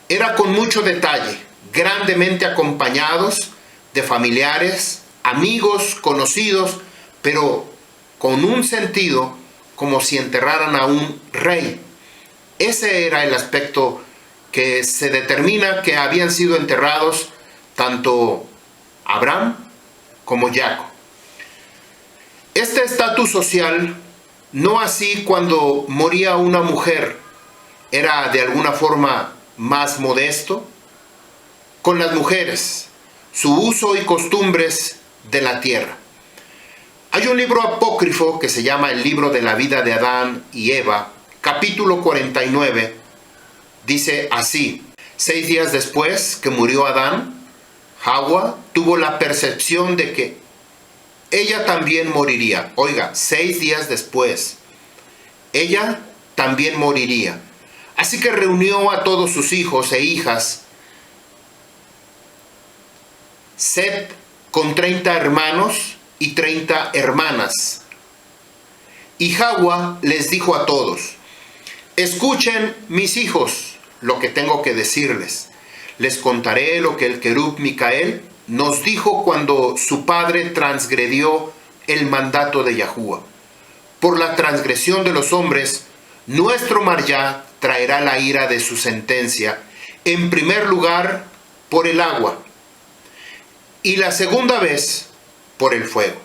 Speaker 1: era con mucho detalle, grandemente acompañados de familiares, amigos, conocidos, pero con un sentido como si enterraran a un rey. Ese era el aspecto que se determina que habían sido enterrados tanto Abraham como Jacob. Este estatus social, no así cuando moría una mujer, era de alguna forma más modesto. Con las mujeres, su uso y costumbres de la tierra. Hay un libro apócrifo que se llama el libro de la vida de Adán y Eva, capítulo 49, dice así: 6 días después que murió Adán, Jawá tuvo la percepción de que ella también moriría. Oiga, 6 días después, ella también moriría. Así que reunió a todos sus hijos e hijas, Set con 30 hermanos y 30 hermanas. Y Jawá les dijo a todos: escuchen, mis hijos, lo que tengo que decirles. Les contaré lo que el querub Micael nos dijo cuando su padre transgredió el mandato de Yahuwah. Por la transgresión de los hombres, nuestro Maryá traerá la ira de su sentencia, en primer lugar por el agua, y la segunda vez por el fuego.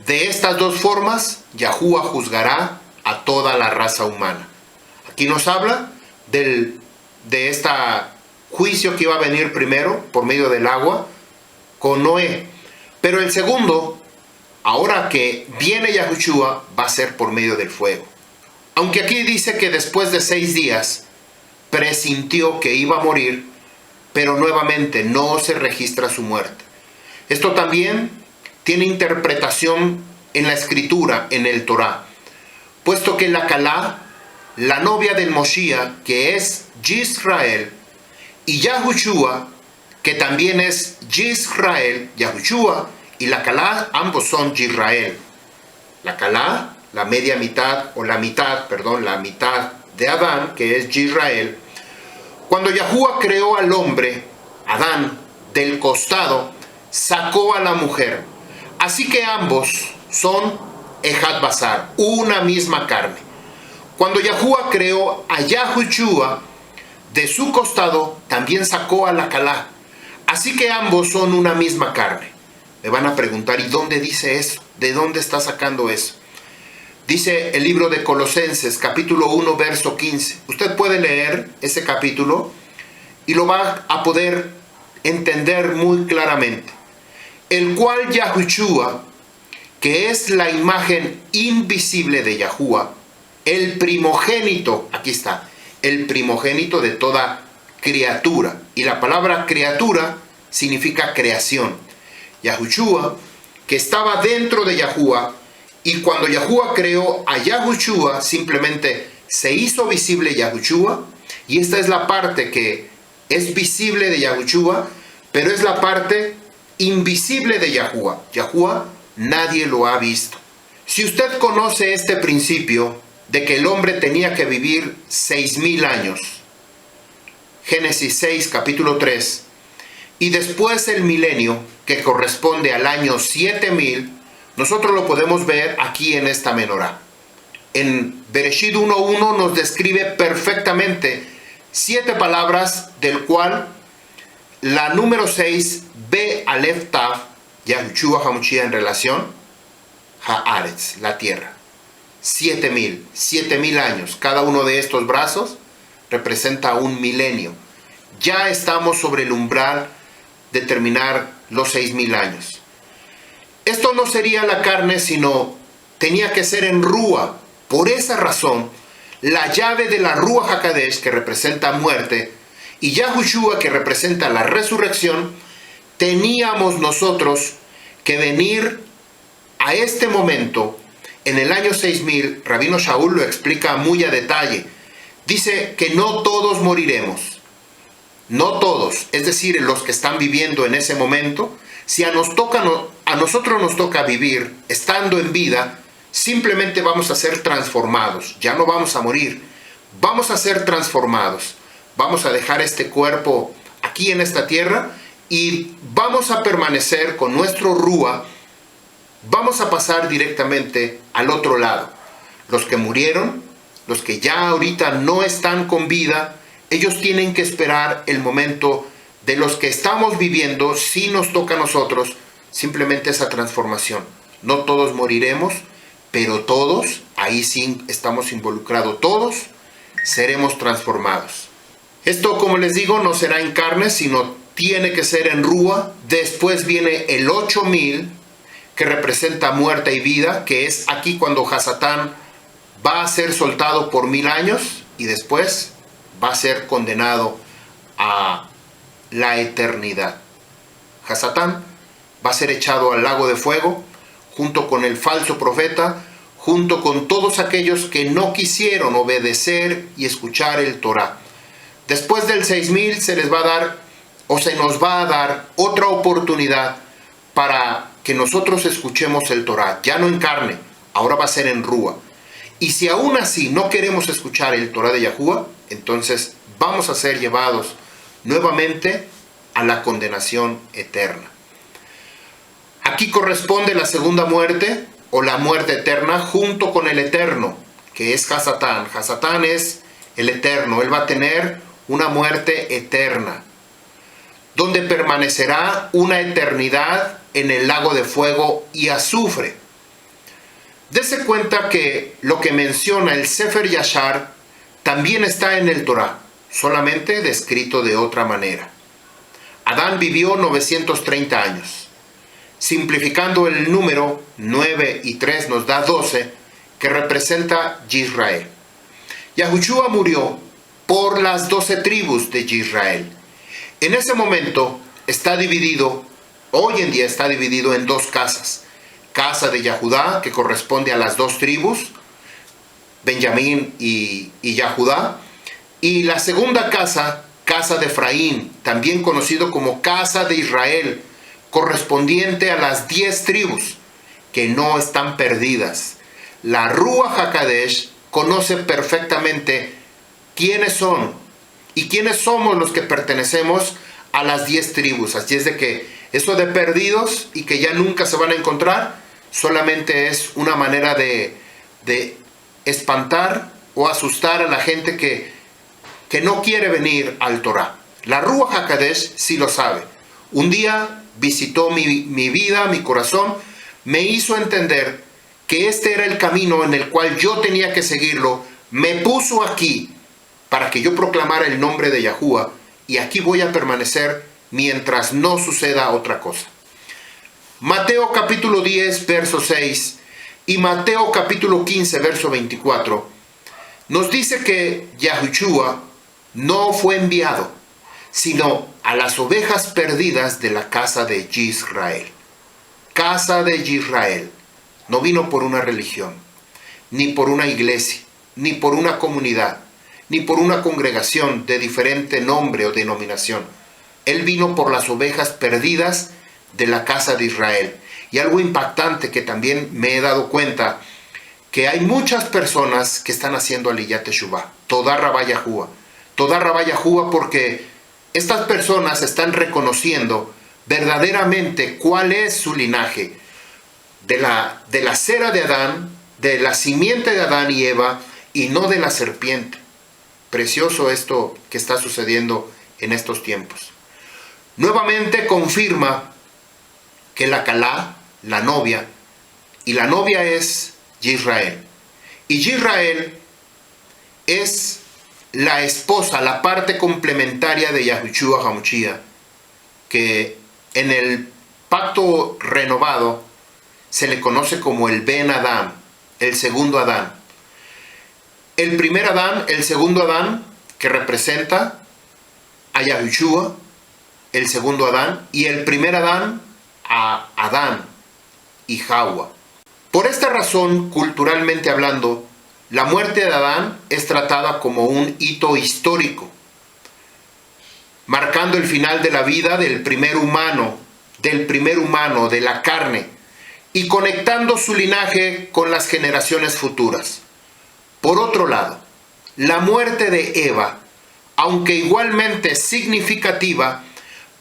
Speaker 1: De estas dos formas, Yahuwah juzgará a toda la raza humana. Aquí nos habla de este juicio que iba a venir primero por medio del agua con Noé. Pero el segundo, ahora que viene Yahushua, va a ser por medio del fuego. Aunque aquí dice que después de 6 días presintió que iba a morir, pero nuevamente no se registra su muerte. Esto también tiene interpretación en la escritura, en el Torá, puesto que la Calá, la novia del Moshiach, que es Yisrael, y Yahushua, que también es Yisrael, Yahushua y la Calá, ambos son Yisrael. La Calá, la mitad de Adán, que es Yisrael. Cuando Yahuwah creó al hombre, Adán, del costado, sacó a la mujer. Así que ambos son Ejad Basar, una misma carne. Cuando Yahuwah creó a Yahushua, de su costado, también sacó a la Calá. Así que ambos son una misma carne. Me van a preguntar, ¿y dónde dice eso? ¿De dónde está sacando eso? Dice el libro de Colosenses, capítulo 1, verso 15. Usted puede leer ese capítulo y lo va a poder entender muy claramente. El cual Yahushua, que es la imagen invisible de Yahuwah, el primogénito, aquí está, el primogénito de toda criatura. Y la palabra criatura significa creación. Yahushua, que estaba dentro de Yahuwah, y cuando Yahuwah creó a Yahushua, simplemente se hizo visible Yahushua, y esta es la parte que es visible de Yahushua, pero es la parte invisible de Yahuwah. Yahuwah nadie lo ha visto. Si usted conoce este principio de que el hombre tenía que vivir 6,000 años, Génesis 6, capítulo 3, y después el milenio, que corresponde al año 7,000, nosotros lo podemos ver aquí en esta menorá. En Bereshit 1:1 nos describe perfectamente 7 palabras, del cual la número 6, Be Alef Tav, Yahushua HaMashiach en relación, Haaretz, la tierra. 7,000 años. Cada uno de estos brazos representa un milenio. Ya estamos sobre el umbral de terminar los 6,000 años. Esto no sería la carne, sino tenía que ser en Rúa. Por esa razón, la llave de la Rúa HaKadosh, que representa muerte, y Yahushua, que representa la resurrección, teníamos nosotros que venir a este momento. En el año 6,000, Rabino Shaul lo explica muy a detalle. Dice que no todos moriremos. No todos, es decir, los que están viviendo en ese momento. Si a nosotros nos toca vivir estando en vida, simplemente vamos a ser transformados. Ya no vamos a morir. Vamos a ser transformados. Vamos a dejar este cuerpo aquí en esta tierra y vamos a permanecer con nuestro Rúa. Vamos a pasar directamente al otro lado. Los que murieron, los que ya ahorita no están con vida, ellos tienen que esperar el momento de los que estamos viviendo. Si nos toca a nosotros, simplemente esa transformación. No todos moriremos, pero todos, ahí sí estamos involucrados, todos seremos transformados. Esto, como les digo, no será en carne, sino tiene que ser en Rúa. Después viene el 8,000, que representa muerte y vida, que es aquí cuando Hasatán va a ser soltado por 1,000 años y después va a ser condenado a la eternidad. Hasatán va a ser echado al lago de fuego junto con el falso profeta, junto con todos aquellos que no quisieron obedecer y escuchar el Torah. Después del 6,000 se les va a dar, o se nos va a dar, otra oportunidad para que nosotros escuchemos el Torah, ya no en carne, ahora va a ser en Rúa. Y si aún así no queremos escuchar el Torah de Yahuwah, entonces vamos a ser llevados nuevamente a la condenación eterna. Aquí corresponde la segunda muerte, o la muerte eterna, junto con el eterno, que es Hasatán. Hasatán es el eterno, él va a tener una muerte eterna, donde permanecerá una eternidad en el lago de fuego y azufre. Dese cuenta que lo que menciona el Sefer Yashar también está en el Torah, solamente descrito de otra manera. Adán vivió 930 años. Simplificando el número, 9 y 3 nos da 12, que representa Israel. Yahushua murió por las 12 tribus de Israel. En ese momento está dividido, hoy en día está dividido en 2 casas. Casa de Yahudá, que corresponde a las 2 tribus, Benjamín y Yahudá. Y la segunda casa, casa de Efraín, también conocido como casa de Israel, correspondiente a las 10 tribus, que no están perdidas. La Rúa HaKadosh conoce perfectamente quiénes son y quiénes somos los que pertenecemos a las 10 tribus. Así es de que eso de perdidos y que ya nunca se van a encontrar, solamente es una manera de espantar o asustar a la gente que no quiere venir al Torah. La Rúa HaKadosh sí lo sabe. Un día visitó mi vida, mi corazón, me hizo entender que este era el camino en el cual yo tenía que seguirlo. Me puso aquí para que yo proclamara el nombre de Yahuwah, y aquí voy a permanecer mientras no suceda otra cosa. Mateo capítulo 10, verso 6 y Mateo capítulo 15, verso 24 nos dice que Yahushua no fue enviado, sino a las ovejas perdidas de la casa de Israel. Casa de Israel. No vino por una religión, ni por una iglesia, ni por una comunidad, ni por una congregación de diferente nombre o denominación. Él vino por las ovejas perdidas de la casa de Israel. Y algo impactante que también me he dado cuenta, que hay muchas personas que están haciendo Aliyat Teshuvah, Todá Rabá Yahuwah. Todá Rabá Yahuwah, porque estas personas están reconociendo verdaderamente cuál es su linaje, de la cera de Adán, de la simiente de Adán y Eva, y no de la serpiente. Precioso esto que está sucediendo en estos tiempos. Nuevamente confirma que la Calá, la novia, y la novia es Israel. Y Israel es la esposa, la parte complementaria de Yahushua HaMashiach, que en el pacto renovado se le conoce como el Ben Adán, el segundo Adán. El primer Adán, el segundo Adán, que representa a Yahushua, el segundo Adán, y el primer Adán a Adán y Hawa. Por esta razón, culturalmente hablando, la muerte de Adán es tratada como un hito histórico, marcando el final de la vida del primer humano, de la carne, y conectando su linaje con las generaciones futuras. Por otro lado, la muerte de Eva, aunque igualmente significativa,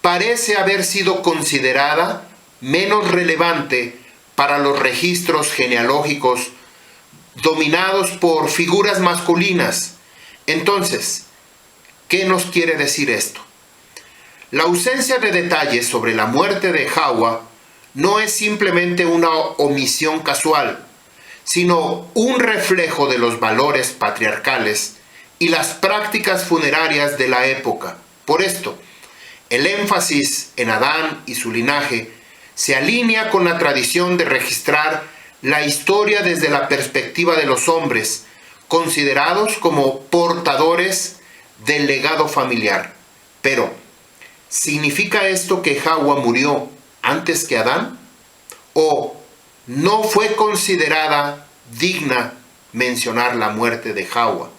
Speaker 1: parece haber sido considerada menos relevante para los registros genealógicos dominados por figuras masculinas. Entonces, ¿qué nos quiere decir esto? La ausencia de detalles sobre la muerte de Hawa no es simplemente una omisión casual, sino un reflejo de los valores patriarcales y las prácticas funerarias de la época. Por esto, el énfasis en Adán y su linaje se alinea con la tradición de registrar la historia desde la perspectiva de los hombres, considerados como portadores del legado familiar. Pero, ¿significa esto que Hawa murió antes que Adán? ¿O no fue considerada digna mencionar la muerte de Hawa?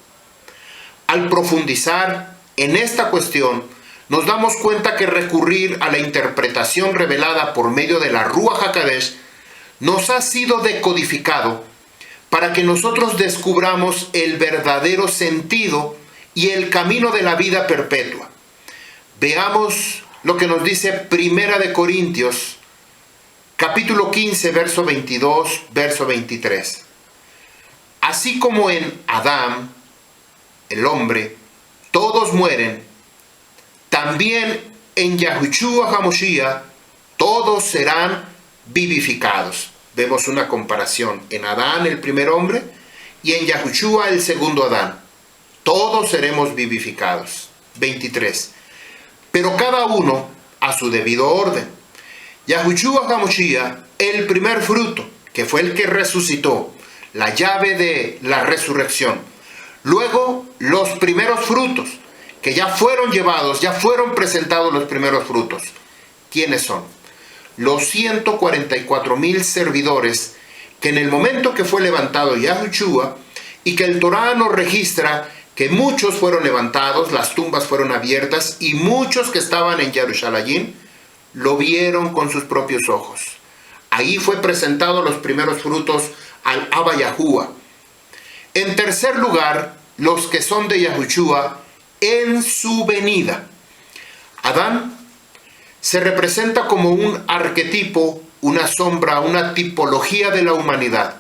Speaker 1: Al profundizar en esta cuestión, nos damos cuenta que recurrir a la interpretación revelada por medio de la Ruach HaKodesh nos ha sido decodificado para que nosotros descubramos el verdadero sentido y el camino de la vida perpetua. Veamos lo que nos dice Primera de Corintios, capítulo 15, verso 22, verso 23. Así como en Adán, el hombre, todos mueren, también en Yahushua HaMashiach todos serán vivificados. Vemos una comparación en Adán, el primer hombre, y en Yahushua, el segundo Adán. Todos seremos vivificados. 23. Pero cada uno a su debido orden. Yahushua HaMashiach, el primer fruto, que fue el que resucitó, la llave de la resurrección. Luego, los primeros frutos, que ya fueron llevados, ya fueron presentados los primeros frutos. ¿Quiénes son? Los 144,000 servidores que en el momento que fue levantado Yahushua, y que el Torá nos registra que muchos fueron levantados, las tumbas fueron abiertas, y muchos que estaban en Jerusalén lo vieron con sus propios ojos. Ahí fue presentado los primeros frutos al Abba Yahuwah. En tercer lugar, los que son de Yahushua en su venida. Adán se representa como un arquetipo, una sombra, una tipología de la humanidad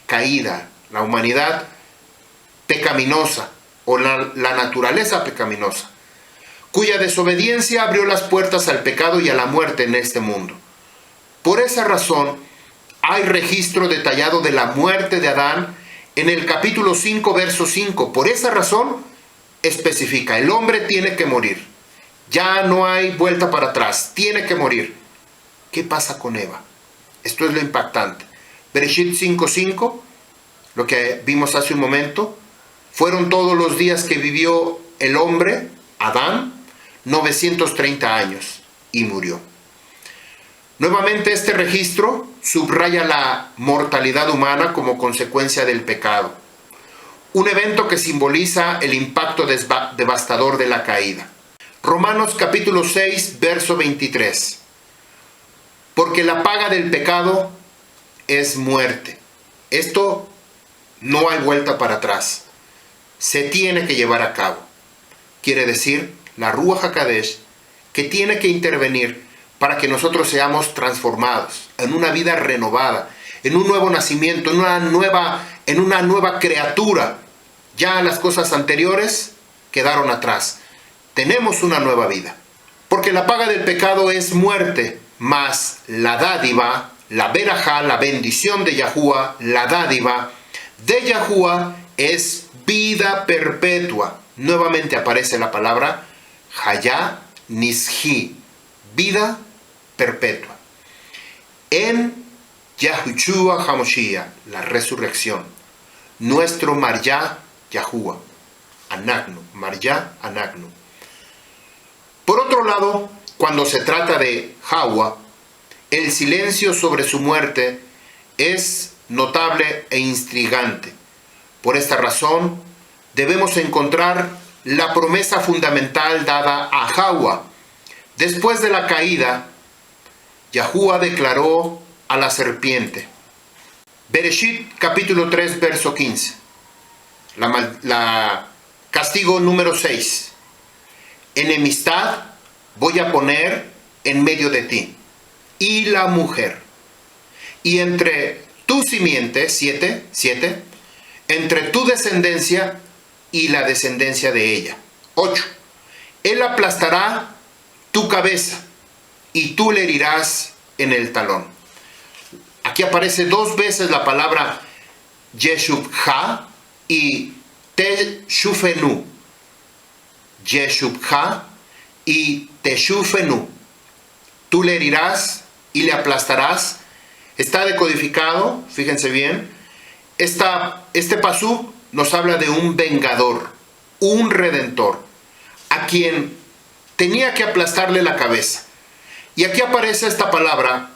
Speaker 1: caída, la humanidad pecaminosa o la naturaleza pecaminosa, cuya desobediencia abrió las puertas al pecado y a la muerte en este mundo. Por esa razón, hay registro detallado de la muerte de Adán en el capítulo 5, verso 5. Por esa razón, especifica, el hombre tiene que morir. Ya no hay vuelta para atrás, tiene que morir. ¿Qué pasa con Eva? Esto es lo impactante. Bereshit 5:5, lo que vimos hace un momento, fueron todos los días que vivió el hombre, Adán, 930 años, y murió. Nuevamente este registro subraya la mortalidad humana como consecuencia del pecado, un evento que simboliza el impacto devastador de la caída. Romanos capítulo 6, verso 23. Porque la paga del pecado es muerte. Esto no hay vuelta para atrás. Se tiene que llevar a cabo. Quiere decir, la Ruach HaKodesh, que tiene que intervenir para que nosotros seamos transformados en una vida renovada, en un nuevo nacimiento, en una nueva criatura. Ya las cosas anteriores quedaron atrás. Tenemos una nueva vida. Porque la paga del pecado es muerte, mas la dádiva, la berajá, la bendición de Yahuwah, la dádiva de Yahuwah es vida perpetua. Nuevamente aparece la palabra Hayá Nishí, vida perpetua. En Yahushua HaMoshiach, la resurrección, nuestro Marjá Yahuwah, Anagnu, Marjá Anagnu. Por otro lado, cuando se trata de Hawa, el silencio sobre su muerte es notable e intrigante. Por esta razón, debemos encontrar la promesa fundamental dada a Hawa. Después de la caída, Yahuwah declaró a la serpiente. Bereshit capítulo 3, verso 15. La castigo número 6. Enemistad voy a poner en medio de ti y la mujer, y entre tu simiente, 7, entre tu descendencia y la descendencia de ella. 8. Él aplastará tu cabeza y tú le herirás en el talón. Aquí aparece 2 veces la palabra Yeshubha y Teshufenu. Yeshubha y Teshufenu. Tú le herirás y le aplastarás. Está decodificado, fíjense bien. Este pasú nos habla de un vengador, un redentor, a quien tenía que aplastarle la cabeza. Y aquí aparece esta palabra,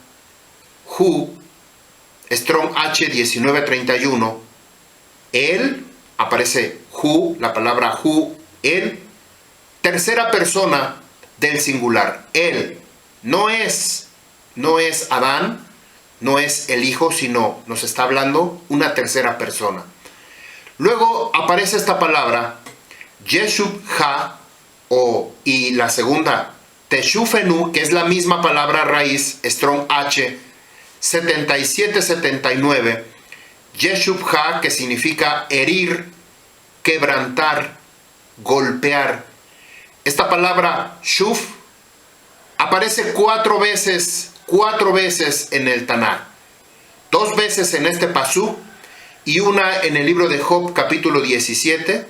Speaker 1: Hu, Strong H 1931. Él, aparece Hu, la palabra Hu, él, tercera persona del singular. Él no es Adán, no es el hijo, sino nos está hablando una tercera persona. Luego aparece esta palabra Yeshubha, y la segunda Teshufenu, que es la misma palabra raíz, Strong H 7779. Yeshubha, que significa herir, quebrantar, golpear. Esta palabra shuf aparece 4 veces en el Tanaj. 2 veces en este pasú y una en el libro de Job capítulo 17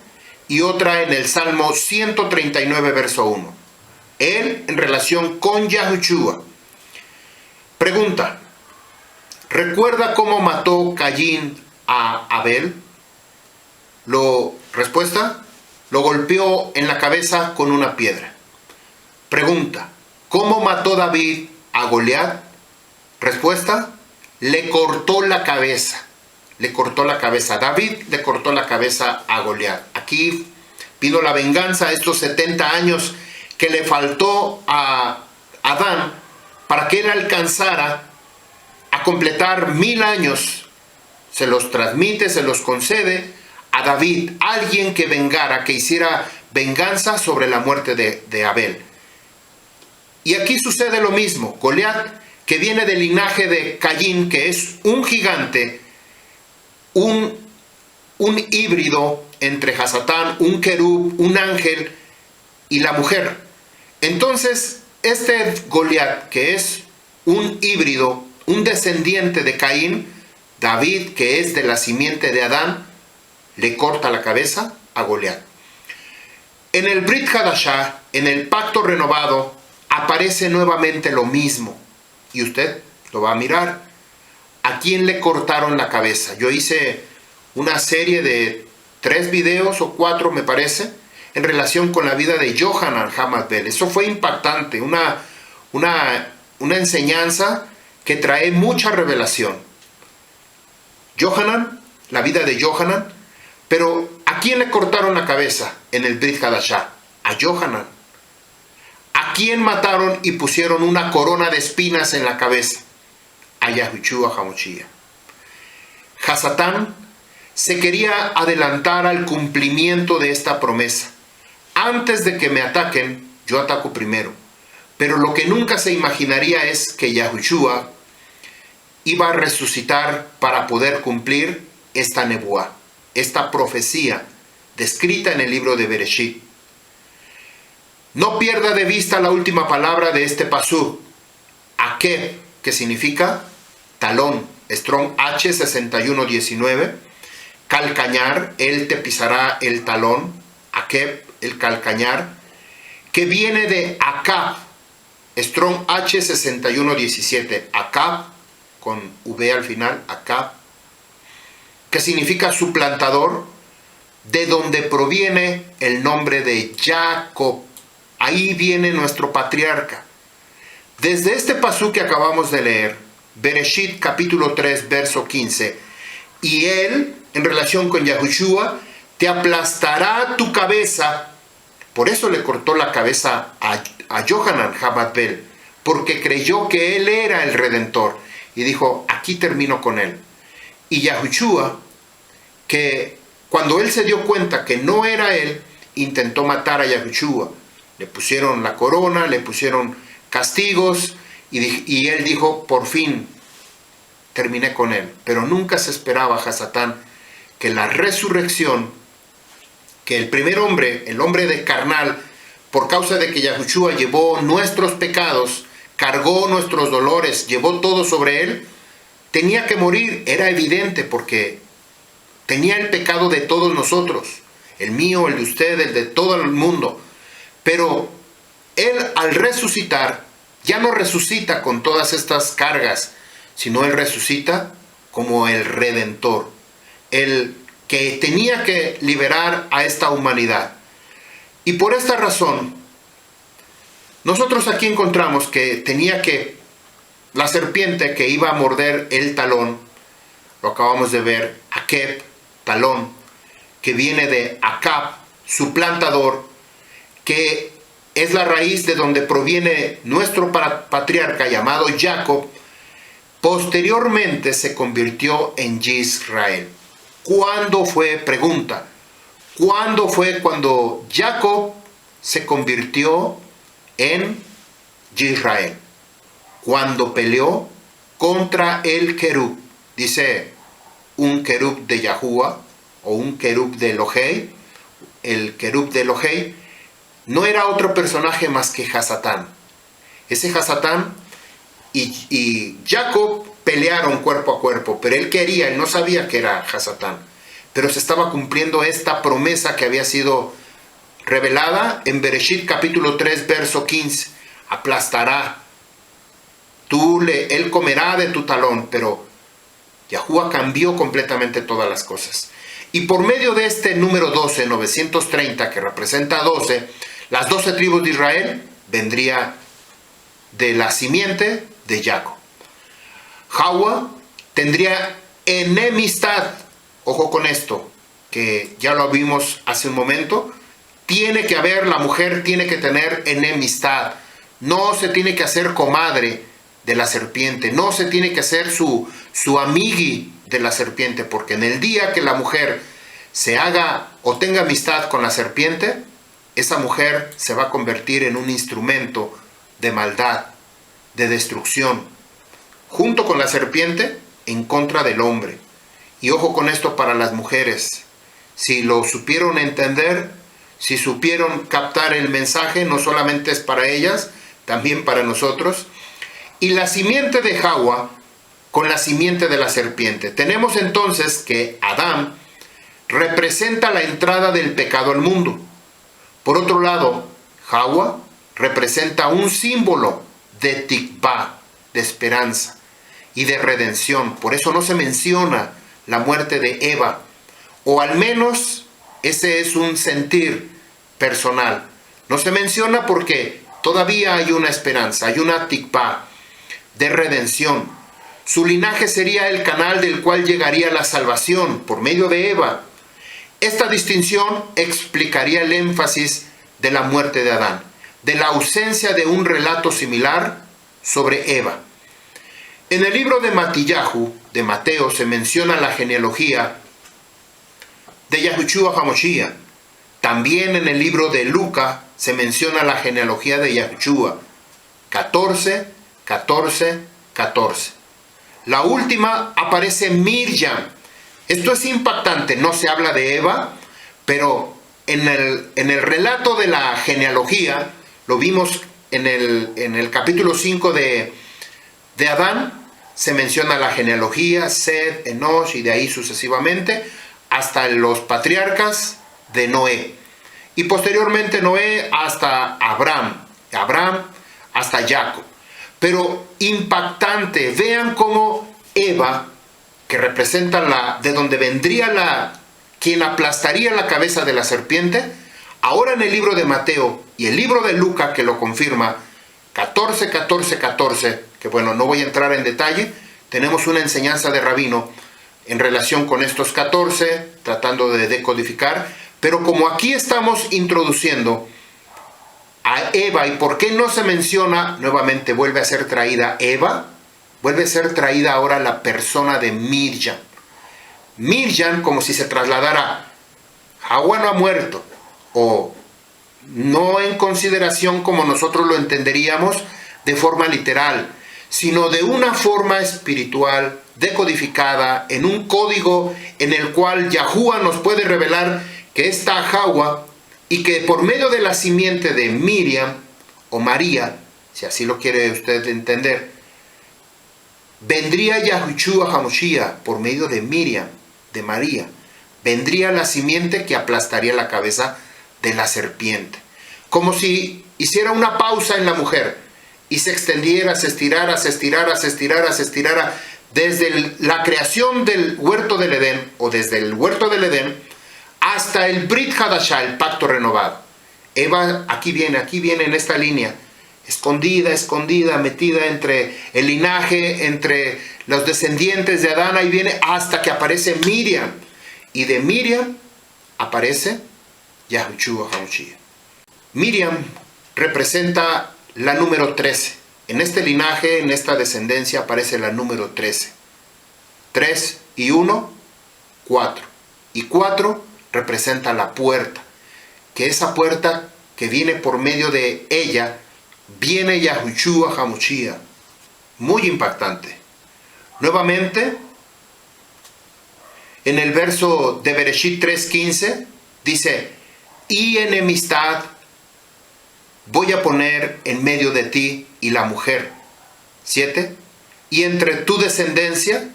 Speaker 1: y otra en el Salmo 139 verso 1. Él en relación con Yahushua. Pregunta: ¿recuerda cómo mató Caín a Abel? Respuesta: lo golpeó en la cabeza con una piedra. Pregunta: ¿cómo mató David a Goliat? Respuesta: le cortó la cabeza. Le cortó la cabeza. David le cortó la cabeza a Goliat. Aquí pido la venganza a estos 70 años que le faltó a Adán para que él alcanzara a completar 1000 años. Se los transmite, se los concede a David, alguien que vengara, que hiciera venganza sobre la muerte de Abel. Y aquí sucede lo mismo. Goliat, que viene del linaje de Caín, que es un gigante, un híbrido entre Hasatán, un querub, un ángel y la mujer. Entonces, este Goliat, que es un híbrido, un descendiente de Caín, David, que es de la simiente de Adán, le corta la cabeza a Goliat. En el Brit Hadashah, en el pacto renovado, aparece nuevamente lo mismo. Y usted lo va a mirar. ¿A quién le cortaron la cabeza? Yo hice una serie de 3 videos o 4 me parece, en relación con la vida de Yohanan Hamad-Bell. Eso fue impactante, una enseñanza que trae mucha revelación. Yohanan, la vida de Yohanan, pero ¿a quién le cortaron la cabeza en el Brit Hadashah? A Yohanan. ¿A quién mataron y pusieron una corona de espinas en la cabeza? A Yahushua HaMashiach. Hasatán se quería adelantar al cumplimiento de esta promesa. Antes de que me ataquen, yo ataco primero. Pero lo que nunca se imaginaría es que Yahushua iba a resucitar para poder cumplir esta nebuá, esta profecía descrita en el libro de Bereshit. No pierda de vista la última palabra de este pasú, Akeb, que significa talón, Strong H6119, calcañar, él te pisará el talón, Akeb, el calcañar, que viene de Akab, Strong H6117, Akab, con V al final, Akab, que significa suplantador, de donde proviene el nombre de Jacob. Ahí viene nuestro patriarca. Desde este pasú que acabamos de leer, Bereshit capítulo 3, verso 15, y él, en relación con Yahushua, te aplastará tu cabeza. Por eso le cortó la cabeza a Yohanan Hamad-Bell, porque creyó que él era el Redentor, y dijo, aquí termino con él. Y Yahushua, que cuando él se dio cuenta que no era él, intentó matar a Yahushua. Le pusieron la corona, le pusieron castigos, y él dijo, por fin, terminé con él. Pero nunca se esperaba, Hasatán, que la resurrección, que el primer hombre, el hombre de carnal, por causa de que Yahushua llevó nuestros pecados, cargó nuestros dolores, llevó todo sobre él, tenía que morir. Era evidente porque tenía el pecado de todos nosotros, el mío, el de usted, el de todo el mundo. Pero él, al resucitar, ya no resucita con todas estas cargas, sino él resucita como el Redentor, el que tenía que liberar a esta humanidad. Y por esta razón, nosotros aquí encontramos que la serpiente que iba a morder el talón, lo acabamos de ver, Akeb, talón, que viene de Akab, suplantador, que es la raíz de donde proviene nuestro patriarca llamado Jacob, posteriormente se convirtió en Israel. ¿Cuándo fue? Pregunta. ¿Cuándo fue cuando Jacob se convirtió en Israel? Cuando peleó contra el querub. Dice un querub de Yahuwah o un querub de Elohei. El querub de Elohei no era otro personaje más que Hasatán. Ese Hasatán y Jacob pelearon cuerpo a cuerpo, pero él no sabía que era Hasatán. Pero se estaba cumpliendo esta promesa que había sido revelada en Bereshit capítulo 3, verso 15. Aplastará. Él comerá de tu talón, pero Yahuwah cambió completamente todas las cosas. Y por medio de este número 12, 930, que representa 12, las 12 tribus de Israel, vendría de la simiente de Jacob. Hawa tendría enemistad. Ojo con esto, que ya lo vimos hace un momento. La mujer tiene que tener enemistad. No se tiene que hacer comadre de la serpiente. No se tiene que hacer su amigui de la serpiente. Porque en el día que la mujer se haga o tenga amistad con la serpiente, esa mujer se va a convertir en un instrumento de maldad, de destrucción, junto con la serpiente en contra del hombre. Y ojo con esto para las mujeres. Si lo supieron entender, si supieron captar el mensaje, no solamente es para ellas, también para nosotros. Y la simiente de Hawa con la simiente de la serpiente. Tenemos entonces que Adán representa la entrada del pecado al mundo. Por otro lado, Hawa representa un símbolo de tikvah, de esperanza y de redención. Por eso no se menciona la muerte de Eva o al menos ese es un sentir personal. No se menciona porque todavía hay una esperanza, hay una tikvah de redención. Su linaje sería el canal del cual llegaría la salvación por medio de Eva. Esta distinción explicaría el énfasis de la muerte de Adán, de la ausencia de un relato similar sobre Eva. En el libro de Matillahu, de Mateo, se menciona la genealogía de Yahushua HaMashiach. También en el libro de Lucas se menciona la genealogía de Yahushua. 14, 14, 14. La última aparece Miriam. Esto es impactante, no se habla de Eva, pero en el relato de la genealogía, lo vimos en el capítulo 5 de Adán, se menciona la genealogía, Seth, Enosh y de ahí sucesivamente, hasta los patriarcas de Noé. Y posteriormente Noé hasta Abraham hasta Jacob. Pero impactante, vean cómo Eva, que representa de donde vendría quien aplastaría la cabeza de la serpiente, ahora en el libro de Mateo y el libro de Lucas que lo confirma, 14, 14, 14, que bueno, no voy a entrar en detalle, tenemos una enseñanza de Rabino en relación con estos 14, tratando de decodificar, pero como aquí estamos introduciendo a Eva, ¿y por qué no se menciona? Nuevamente vuelve a ser traída Eva, vuelve a ser traída ahora la persona de Miriam. Miriam, como si se trasladara, Hawa no ha muerto, o no en consideración como nosotros lo entenderíamos de forma literal, sino de una forma espiritual, decodificada, en un código en el cual Yahuwah nos puede revelar que esta Hawa, y que por medio de la simiente de Miriam o María, si así lo quiere usted entender, vendría Yahushua HaMashiach por medio de Miriam, de María. Vendría la simiente que aplastaría la cabeza de la serpiente. Como si hiciera una pausa en la mujer y se extendiera, se estirara, se estirara, se estirara, se estirara desde la creación del huerto del Edén, o desde el huerto del Edén, hasta el Brit Hadashah, el pacto renovado. Eva aquí viene en esta línea, escondida, metida entre el linaje, entre los descendientes de Adán, ahí viene hasta que aparece Miriam. Y de Miriam aparece Yahushua HaMashiach. Miriam representa la número 13. En este linaje, en esta descendencia, aparece la número 13. 3 y 1, 4. Y 4 representa la puerta, que esa puerta que viene por medio de ella, viene Yahushua HaMashiach. Muy impactante. Nuevamente, en el verso de Bereshit 3:15, dice, y enemistad voy a poner en medio de ti y la mujer. 7, y entre tu descendencia,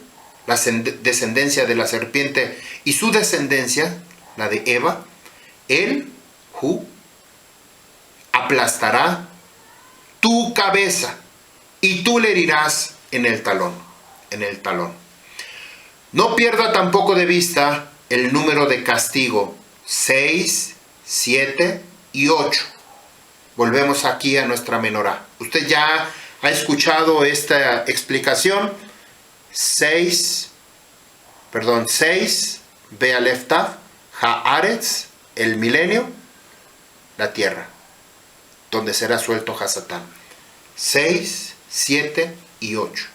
Speaker 1: la descendencia de la serpiente, y su descendencia, la de Eva, él, aplastará tu cabeza y tú le herirás en el talón. No pierda tampoco de vista el número de castigo, 6, 7 y 8. Volvemos aquí a nuestra menorá. Usted ya ha escuchado esta explicación. 6, Bealef Tav, Haaretz, el milenio, la tierra, donde será suelto Hasatán. 6, 7 y 8.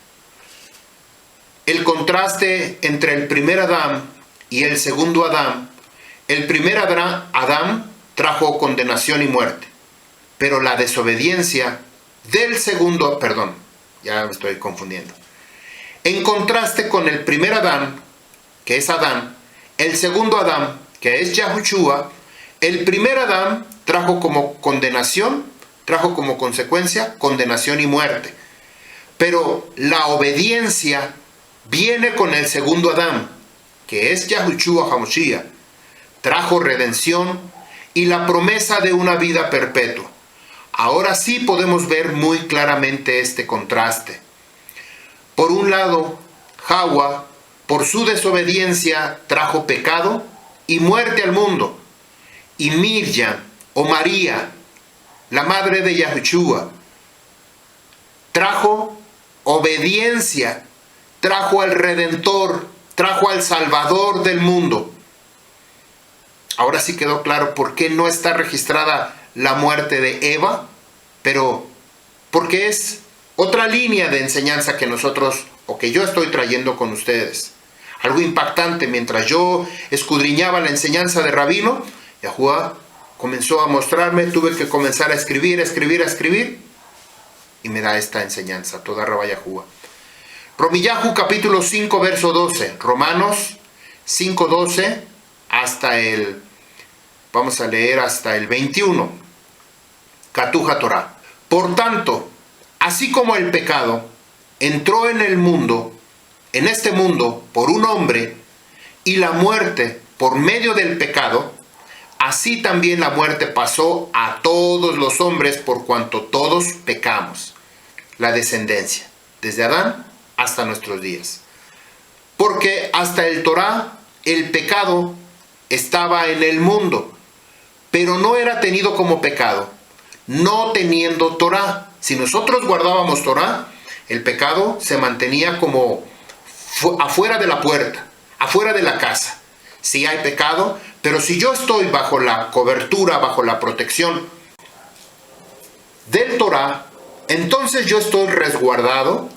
Speaker 1: El contraste entre el primer Adán y el segundo Adán. El primer Adán trajo condenación y muerte, pero la desobediencia del segundo, ya me estoy confundiendo. En contraste con el primer Adán, que es Adán, el segundo Adán, que es Yahushua, el primer Adán trajo como condenación, trajo como consecuencia condenación y muerte. Pero la obediencia viene con el segundo Adán, que es Yahushua HaMashiach. Trajo redención y la promesa de una vida perpetua. Ahora sí podemos ver muy claramente este contraste. Por un lado, Hawa, por su desobediencia, trajo pecado y muerte al mundo. Y Miriam o María, la madre de Yahushua, trajo obediencia, trajo al Redentor, trajo al Salvador del mundo. Ahora sí quedó claro por qué no está registrada la muerte de Eva, pero porque es otra línea de enseñanza que nosotros, o que yo estoy trayendo con ustedes. Algo impactante, mientras yo escudriñaba la enseñanza de Rabino, Yahuwah comenzó a mostrarme, tuve que comenzar a escribir, y me da esta enseñanza, toda Rabá Yahuwah. Romiyahu capítulo 5, verso 12, Romanos 5, 12, vamos a leer hasta el 21, Katuja Torah. Por tanto, así como el pecado entró en el mundo, en este mundo, por un hombre, y la muerte por medio del pecado, así también la muerte pasó a todos los hombres por cuanto todos pecamos. La descendencia, desde Adán hasta nuestros días. Porque hasta el Torah, el pecado estaba en el mundo, pero no era tenido como pecado, no teniendo Torah. Si nosotros guardábamos Torah, el pecado se mantenía como afuera de la puerta, afuera de la casa. Sí hay pecado, pero si yo estoy bajo la cobertura, bajo la protección del Torah, entonces yo estoy resguardado.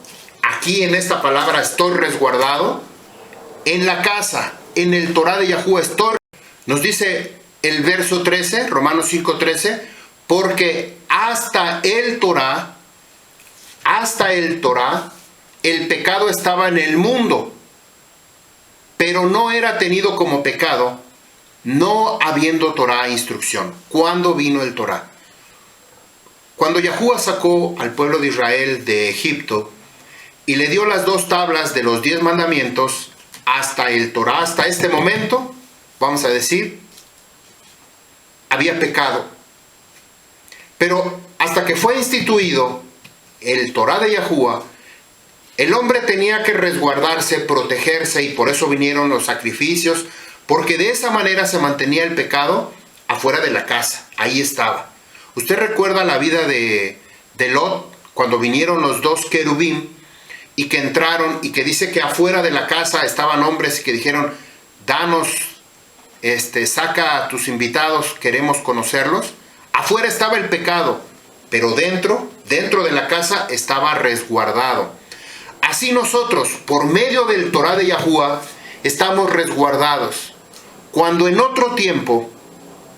Speaker 1: Aquí en esta palabra estoy resguardado en la casa, en el Torah de Yahuwah estoy. Nos dice el verso 13, Romanos 5:13, porque hasta el Torah, el pecado estaba en el mundo, pero no era tenido como pecado, no habiendo Torah instrucción. ¿Cuándo vino el Torah? Cuando Yahuwah sacó al pueblo de Israel de Egipto y le dio las 2 tablas de los 10 mandamientos, hasta el Torah, hasta este momento, vamos a decir, había pecado. Pero hasta que fue instituido el Torah de Yahuwah, el hombre tenía que resguardarse, protegerse, y por eso vinieron los sacrificios, porque de esa manera se mantenía el pecado afuera de la casa, ahí estaba. Usted recuerda la vida de Lot, cuando vinieron los 2 querubín, y que entraron, y que dice que afuera de la casa estaban hombres que dijeron, danos, saca a tus invitados, queremos conocerlos. Afuera estaba el pecado, pero dentro de la casa estaba resguardado. Así nosotros, por medio del Torah de Yahuwah, estamos resguardados. Cuando en otro tiempo,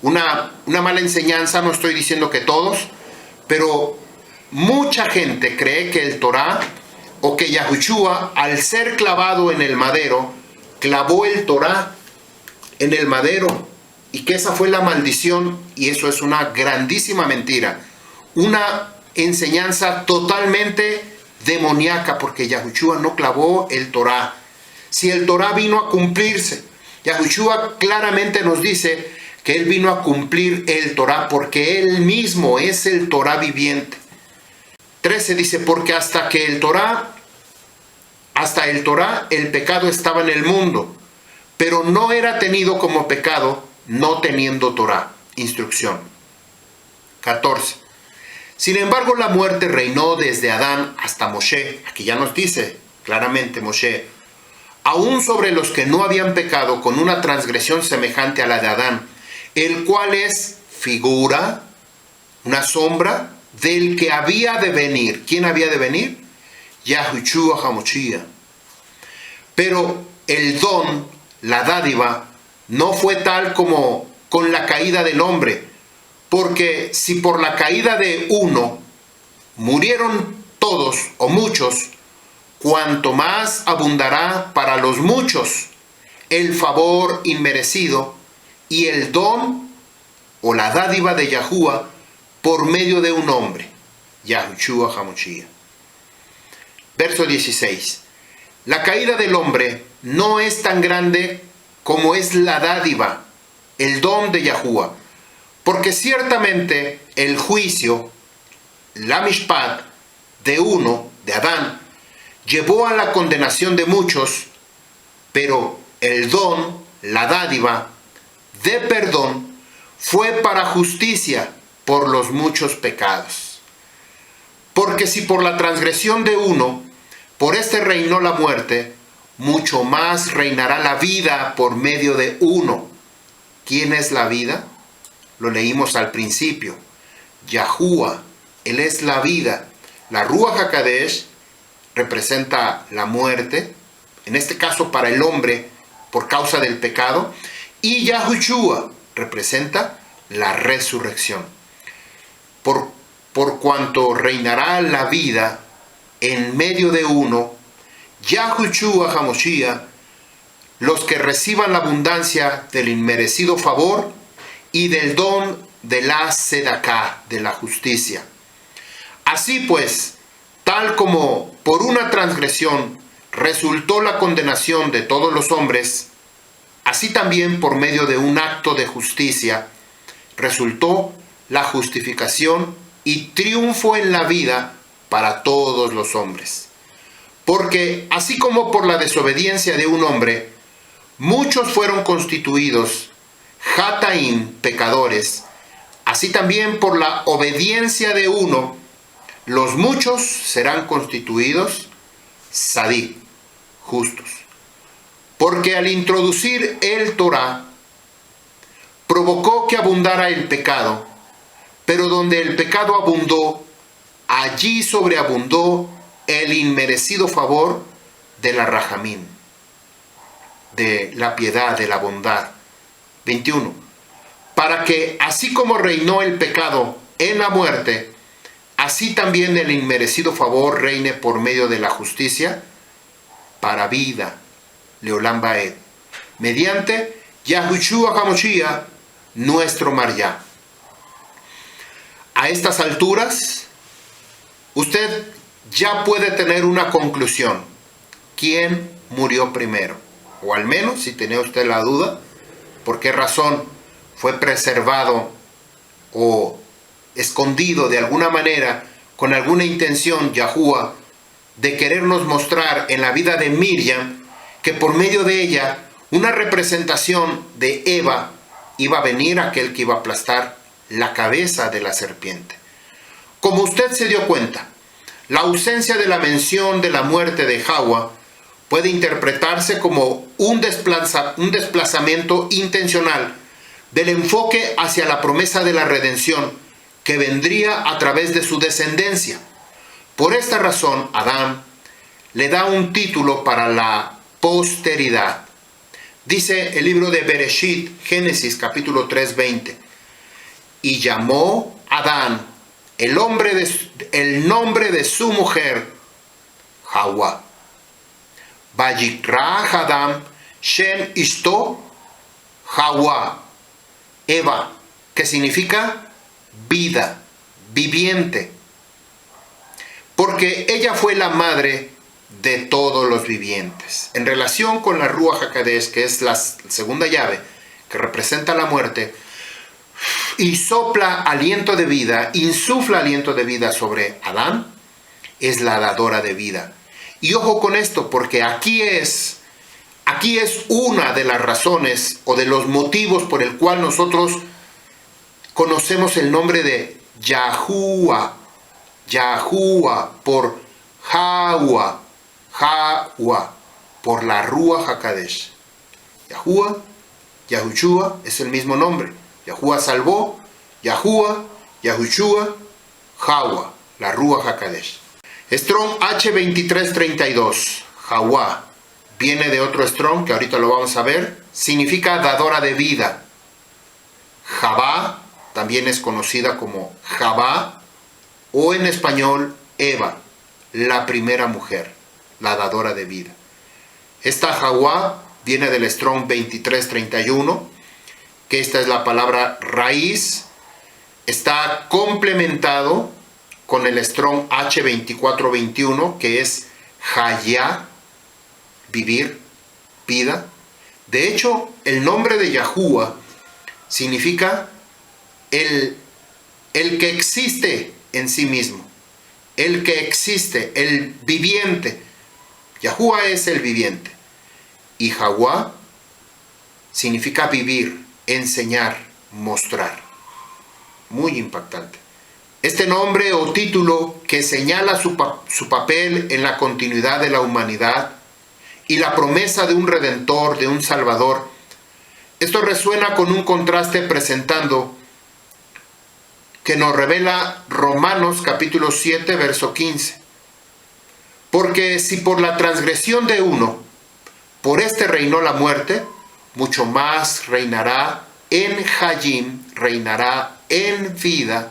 Speaker 1: una mala enseñanza, no estoy diciendo que todos, pero mucha gente cree que el Torah, o que Yahushua, al ser clavado en el madero, clavó el Torah en el madero, y que esa fue la maldición, y eso es una grandísima mentira, una enseñanza totalmente demoníaca, porque Yahushua no clavó el Torah. Si el Torah vino a cumplirse, Yahushua claramente nos dice que Él vino a cumplir el Torah, porque Él mismo es el Torah viviente. 13 dice, porque hasta el Torah, el pecado estaba en el mundo, pero no era tenido como pecado, no teniendo Torah, instrucción. 14. Sin embargo, la muerte reinó desde Adán hasta Moshe. Aquí ya nos dice claramente Moshe, aún sobre los que no habían pecado con una transgresión semejante a la de Adán, el cual es figura, una sombra del que había de venir. ¿Quién había de venir? Yahushua HaMashiach. Pero el don, la dádiva, no fue tal como con la caída del hombre, porque si por la caída de uno murieron todos o muchos, cuanto más abundará para los muchos el favor inmerecido y el don o la dádiva de Yahuwah por medio de un hombre, Yahushua HaMashiach. Verso 16. La caída del hombre no es tan grande como es la dádiva, el don de Yahuwah, porque ciertamente el juicio, la mishpat, de uno, de Adán, llevó a la condenación de muchos, pero el don, la dádiva, de perdón fue para justicia por los muchos pecados. Porque si por la transgresión de uno, por este reinó la muerte, mucho más reinará la vida por medio de uno. ¿Quién es la vida? Lo leímos al principio. Yahuwah, Él es la vida. La Ruach HaKodesh representa la muerte, en este caso para el hombre por causa del pecado, y Yahushua representa la resurrección. Por cuanto reinará la vida en medio de uno, Yahushua HaMoshiach, los que reciban la abundancia del inmerecido favor y del don de la sedaká, de la justicia. Así pues, tal como por una transgresión resultó la condenación de todos los hombres, así también por medio de un acto de justicia resultó la justificación y triunfo en la vida para todos los hombres. Porque así como por la desobediencia de un hombre, muchos fueron constituidos Hataim, pecadores, así también por la obediencia de uno, los muchos serán constituidos Sadik, justos. Porque al introducir el Torah, provocó que abundara el pecado, pero donde el pecado abundó, allí sobreabundó el inmerecido favor de la Rahamín, de la piedad, de la bondad. 21. Para que, así como reinó el pecado en la muerte, así también el inmerecido favor reine por medio de la justicia para vida, Leolam Baed, mediante Yahushua HaMoshiach, nuestro Maryá. A estas alturas, usted ya puede tener una conclusión. ¿Quién murió primero? O al menos, si tenía usted la duda, ¿por qué razón fue preservado o escondido de alguna manera, con alguna intención, Yahuwah, de querernos mostrar en la vida de Miriam, que por medio de ella, una representación de Eva, iba a venir aquel que iba a aplastar la cabeza de la serpiente? Como usted se dio cuenta, la ausencia de la mención de la muerte de Hawa puede interpretarse como un desplazamiento intencional del enfoque hacia la promesa de la redención que vendría a través de su descendencia. Por esta razón, Adán le da un título para la posteridad. Dice el libro de Bereshit, Génesis capítulo 3, 20. Y llamó Adán el nombre de su mujer, Hawa. Vayikra Adam Shem Ishto Hawa, Eva, que significa vida, viviente. Porque ella fue la madre de todos los vivientes. En relación con la Ruach HaKodesh, que es la segunda llave, que representa la muerte, y sopla aliento de vida, insufla aliento de vida sobre Adán, es la dadora de vida. Y ojo con esto, porque aquí es una de las razones o de los motivos por el cual nosotros conocemos el nombre de Yahuwah, por Hawa, por la Ruach HaKodesh. Yahuwah, Yahushua es el mismo nombre. Yahuwah salvó, Yahuwah, Yahushua, Hawa, la Ruach HaKodesh. Strong H2332, Hawa, viene de otro Strong que ahorita lo vamos a ver, significa dadora de vida. Javá también es conocida como Javá, o en español Eva, la primera mujer, la dadora de vida. Esta Hawa viene del Strong 2331, que esta es la palabra raíz, está complementado con el Strong H2421, que es Hayá, vivir, vida. De hecho, el nombre de Yahuwah significa el que existe en sí mismo, el que existe, el viviente. Yahuwah es el viviente. Y Hawa significa vivir, enseñar, mostrar. Muy impactante. Este nombre o título que señala su papel en la continuidad de la humanidad y la promesa de un Redentor, de un Salvador. Esto resuena con un contraste presentando que nos revela Romanos capítulo 7, verso 15. Porque si por la transgresión de uno, por este reinó la muerte, mucho más reinará en Hayim, reinará en vida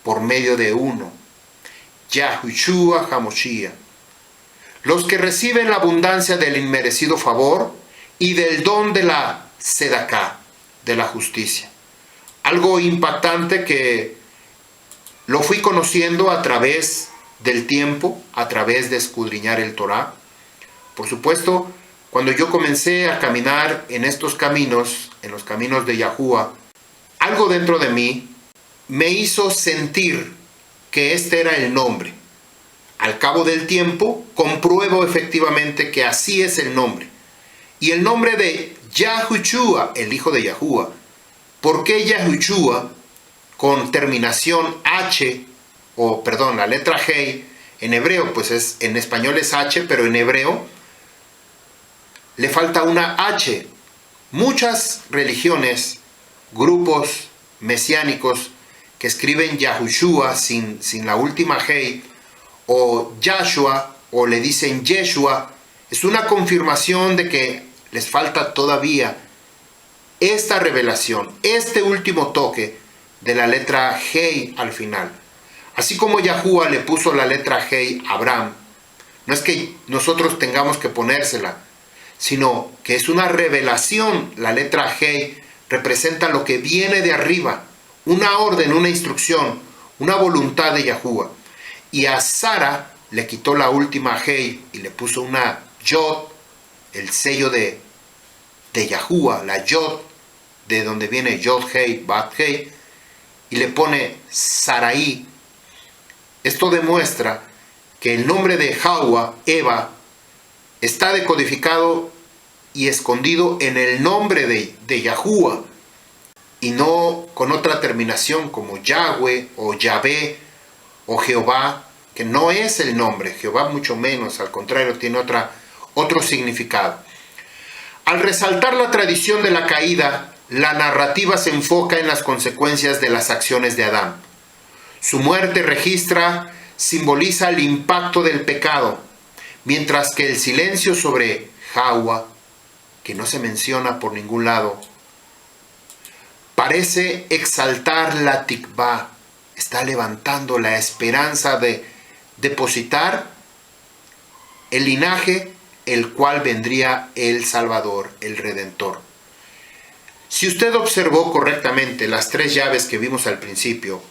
Speaker 1: por medio de uno, Yahushua HaMashiach. Los que reciben la abundancia del inmerecido favor y del don de la Sedaká, de la justicia. Algo impactante que lo fui conociendo a través del tiempo, a través de escudriñar el Torá. Por supuesto, cuando yo comencé a caminar en estos caminos, en los caminos de Yahuwah, algo dentro de mí me hizo sentir que este era el nombre. Al cabo del tiempo, compruebo efectivamente que así es el nombre. Y el nombre de Yahushua, el hijo de Yahuwah. ¿Por qué Yahushua con terminación H, la letra G, en hebreo, pues en español es H, pero en hebreo le falta una H. Muchas religiones, grupos mesiánicos que escriben Yahushua sin la última G, o Yahshua, o le dicen Yeshua, es una confirmación de que les falta todavía esta revelación, este último toque de la letra G al final. Así como Yahuwah le puso la letra G a Abraham, no es que nosotros tengamos que ponérsela, sino que es una revelación. La letra G representa lo que viene de arriba, una orden, una instrucción, una voluntad de Yahuwah. Y a Sara le quitó la última G y le puso una Yod, el sello de Yahuwah, la Yod, de donde viene Yod Hei, Bat Hei, y le pone Sarai. Esto demuestra que el nombre de Hawa, Eva, está decodificado y escondido en el nombre de Yahuwah, y no con otra terminación como Yahweh o Yahvé o Jehová, que no es el nombre. Jehová mucho menos, al contrario, tiene otro significado. Al resaltar la tradición de la caída, la narrativa se enfoca en las consecuencias de las acciones de Adán. Su muerte simboliza el impacto del pecado, mientras que el silencio sobre Hawa, que no se menciona por ningún lado, parece exaltar la tikvá, está levantando la esperanza de depositar el linaje, el cual vendría el Salvador, el Redentor. Si usted observó correctamente las tres llaves que vimos al principio,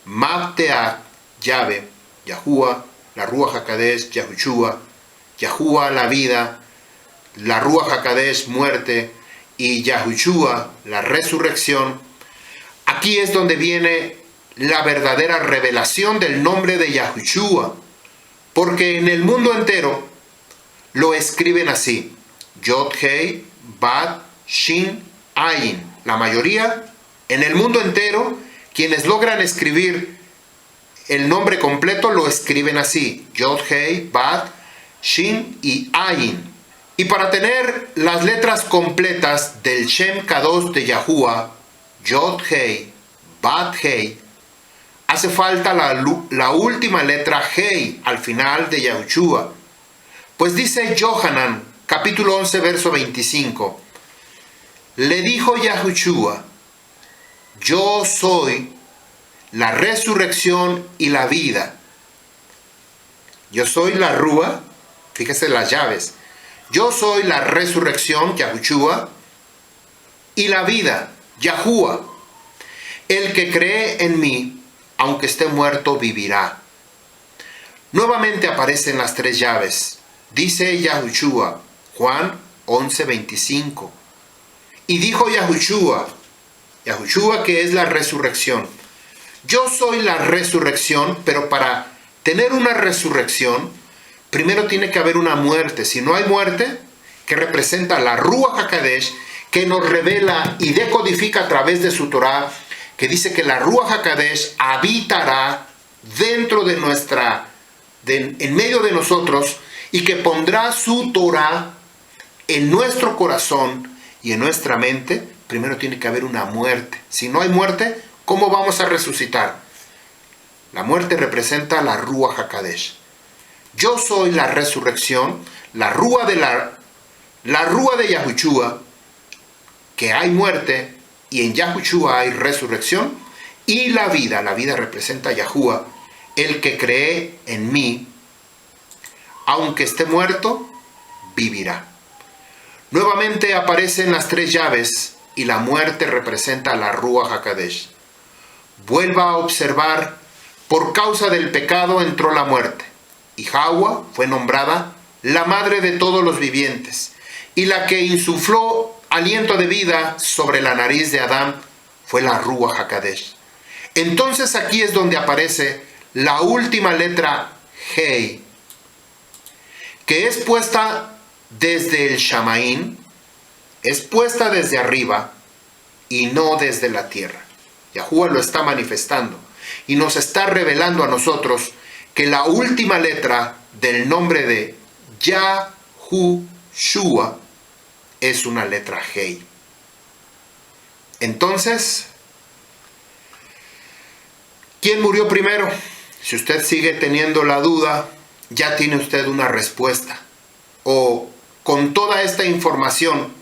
Speaker 1: Mabteat, llave, Yahuwah, la Ruach HaKadosh, Yahushua, Yahuwah, la vida, la Ruach HaKadosh, muerte, y Yahushua, la resurrección, aquí es donde viene la verdadera revelación del nombre de Yahushua, porque en el mundo entero lo escriben así: Yod Hei, Bat, Shin, Ayin. La mayoría, en el mundo entero, quienes logran escribir el nombre completo lo escriben así: Yod Hei, Bat, Shin y Ayin. Y para tener las letras completas del Shem Kadosh de Yahuwah, Yod Hei, Bat Hei, hace falta la última letra Hei al final de Yahushua. Pues dice Yohanan, capítulo 11, verso 25, le dijo Yahushua: yo soy la resurrección y la vida. Yo soy la Rúa, fíjese las llaves. Yo soy la resurrección, Yahushua, y la vida, Yahuwah. El que cree en mí, aunque esté muerto, vivirá. Nuevamente aparecen las tres llaves. Dice Yahushua, Juan 11:25. Y dijo Yahushua que es la resurrección. Yo soy la resurrección, pero para tener una resurrección, primero tiene que haber una muerte. Si no hay muerte, que representa la Ruach HaKadosh, que nos revela y decodifica a través de su Torah, que dice que la Ruach HaKodesh habitará dentro de en medio de nosotros, y que pondrá su Torah en nuestro corazón y en nuestra mente. Primero tiene que haber una muerte. Si no hay muerte, ¿cómo vamos a resucitar? La muerte representa la Ruach HaKodesh. Yo soy la resurrección, la Rúa de Yahushua, que hay muerte, y en Yahushua hay resurrección, y la vida representa a Yahuwah, el que cree en mí, aunque esté muerto, vivirá. Nuevamente aparecen las tres llaves, y la muerte representa a la Ruach HaKodesh. Vuelva a observar, por causa del pecado entró la muerte, y Hawa fue nombrada la madre de todos los vivientes, y la que insufló aliento de vida sobre la nariz de Adán fue la Ruach HaKodesh. Entonces aquí es donde aparece la última letra Hei, que es puesta desde el Shamaín, es puesta desde arriba y no desde la tierra. Yahuwah lo está manifestando y nos está revelando a nosotros que la última letra del nombre de Yahushua es una letra Hei. Entonces, ¿quién murió primero? Si usted sigue teniendo la duda, ya tiene usted una respuesta. O con toda esta información,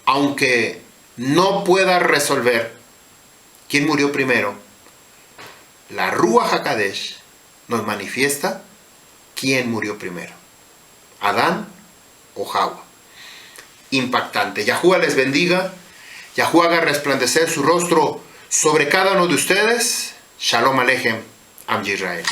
Speaker 1: aunque no pueda resolver quién murió primero, la Ruach HaKodesh nos manifiesta quién murió primero, Adán o Hawa. Impactante. Yahuwah les bendiga. Yahuwah haga resplandecer su rostro sobre cada uno de ustedes. Shalom Aleichem, Am Yisrael.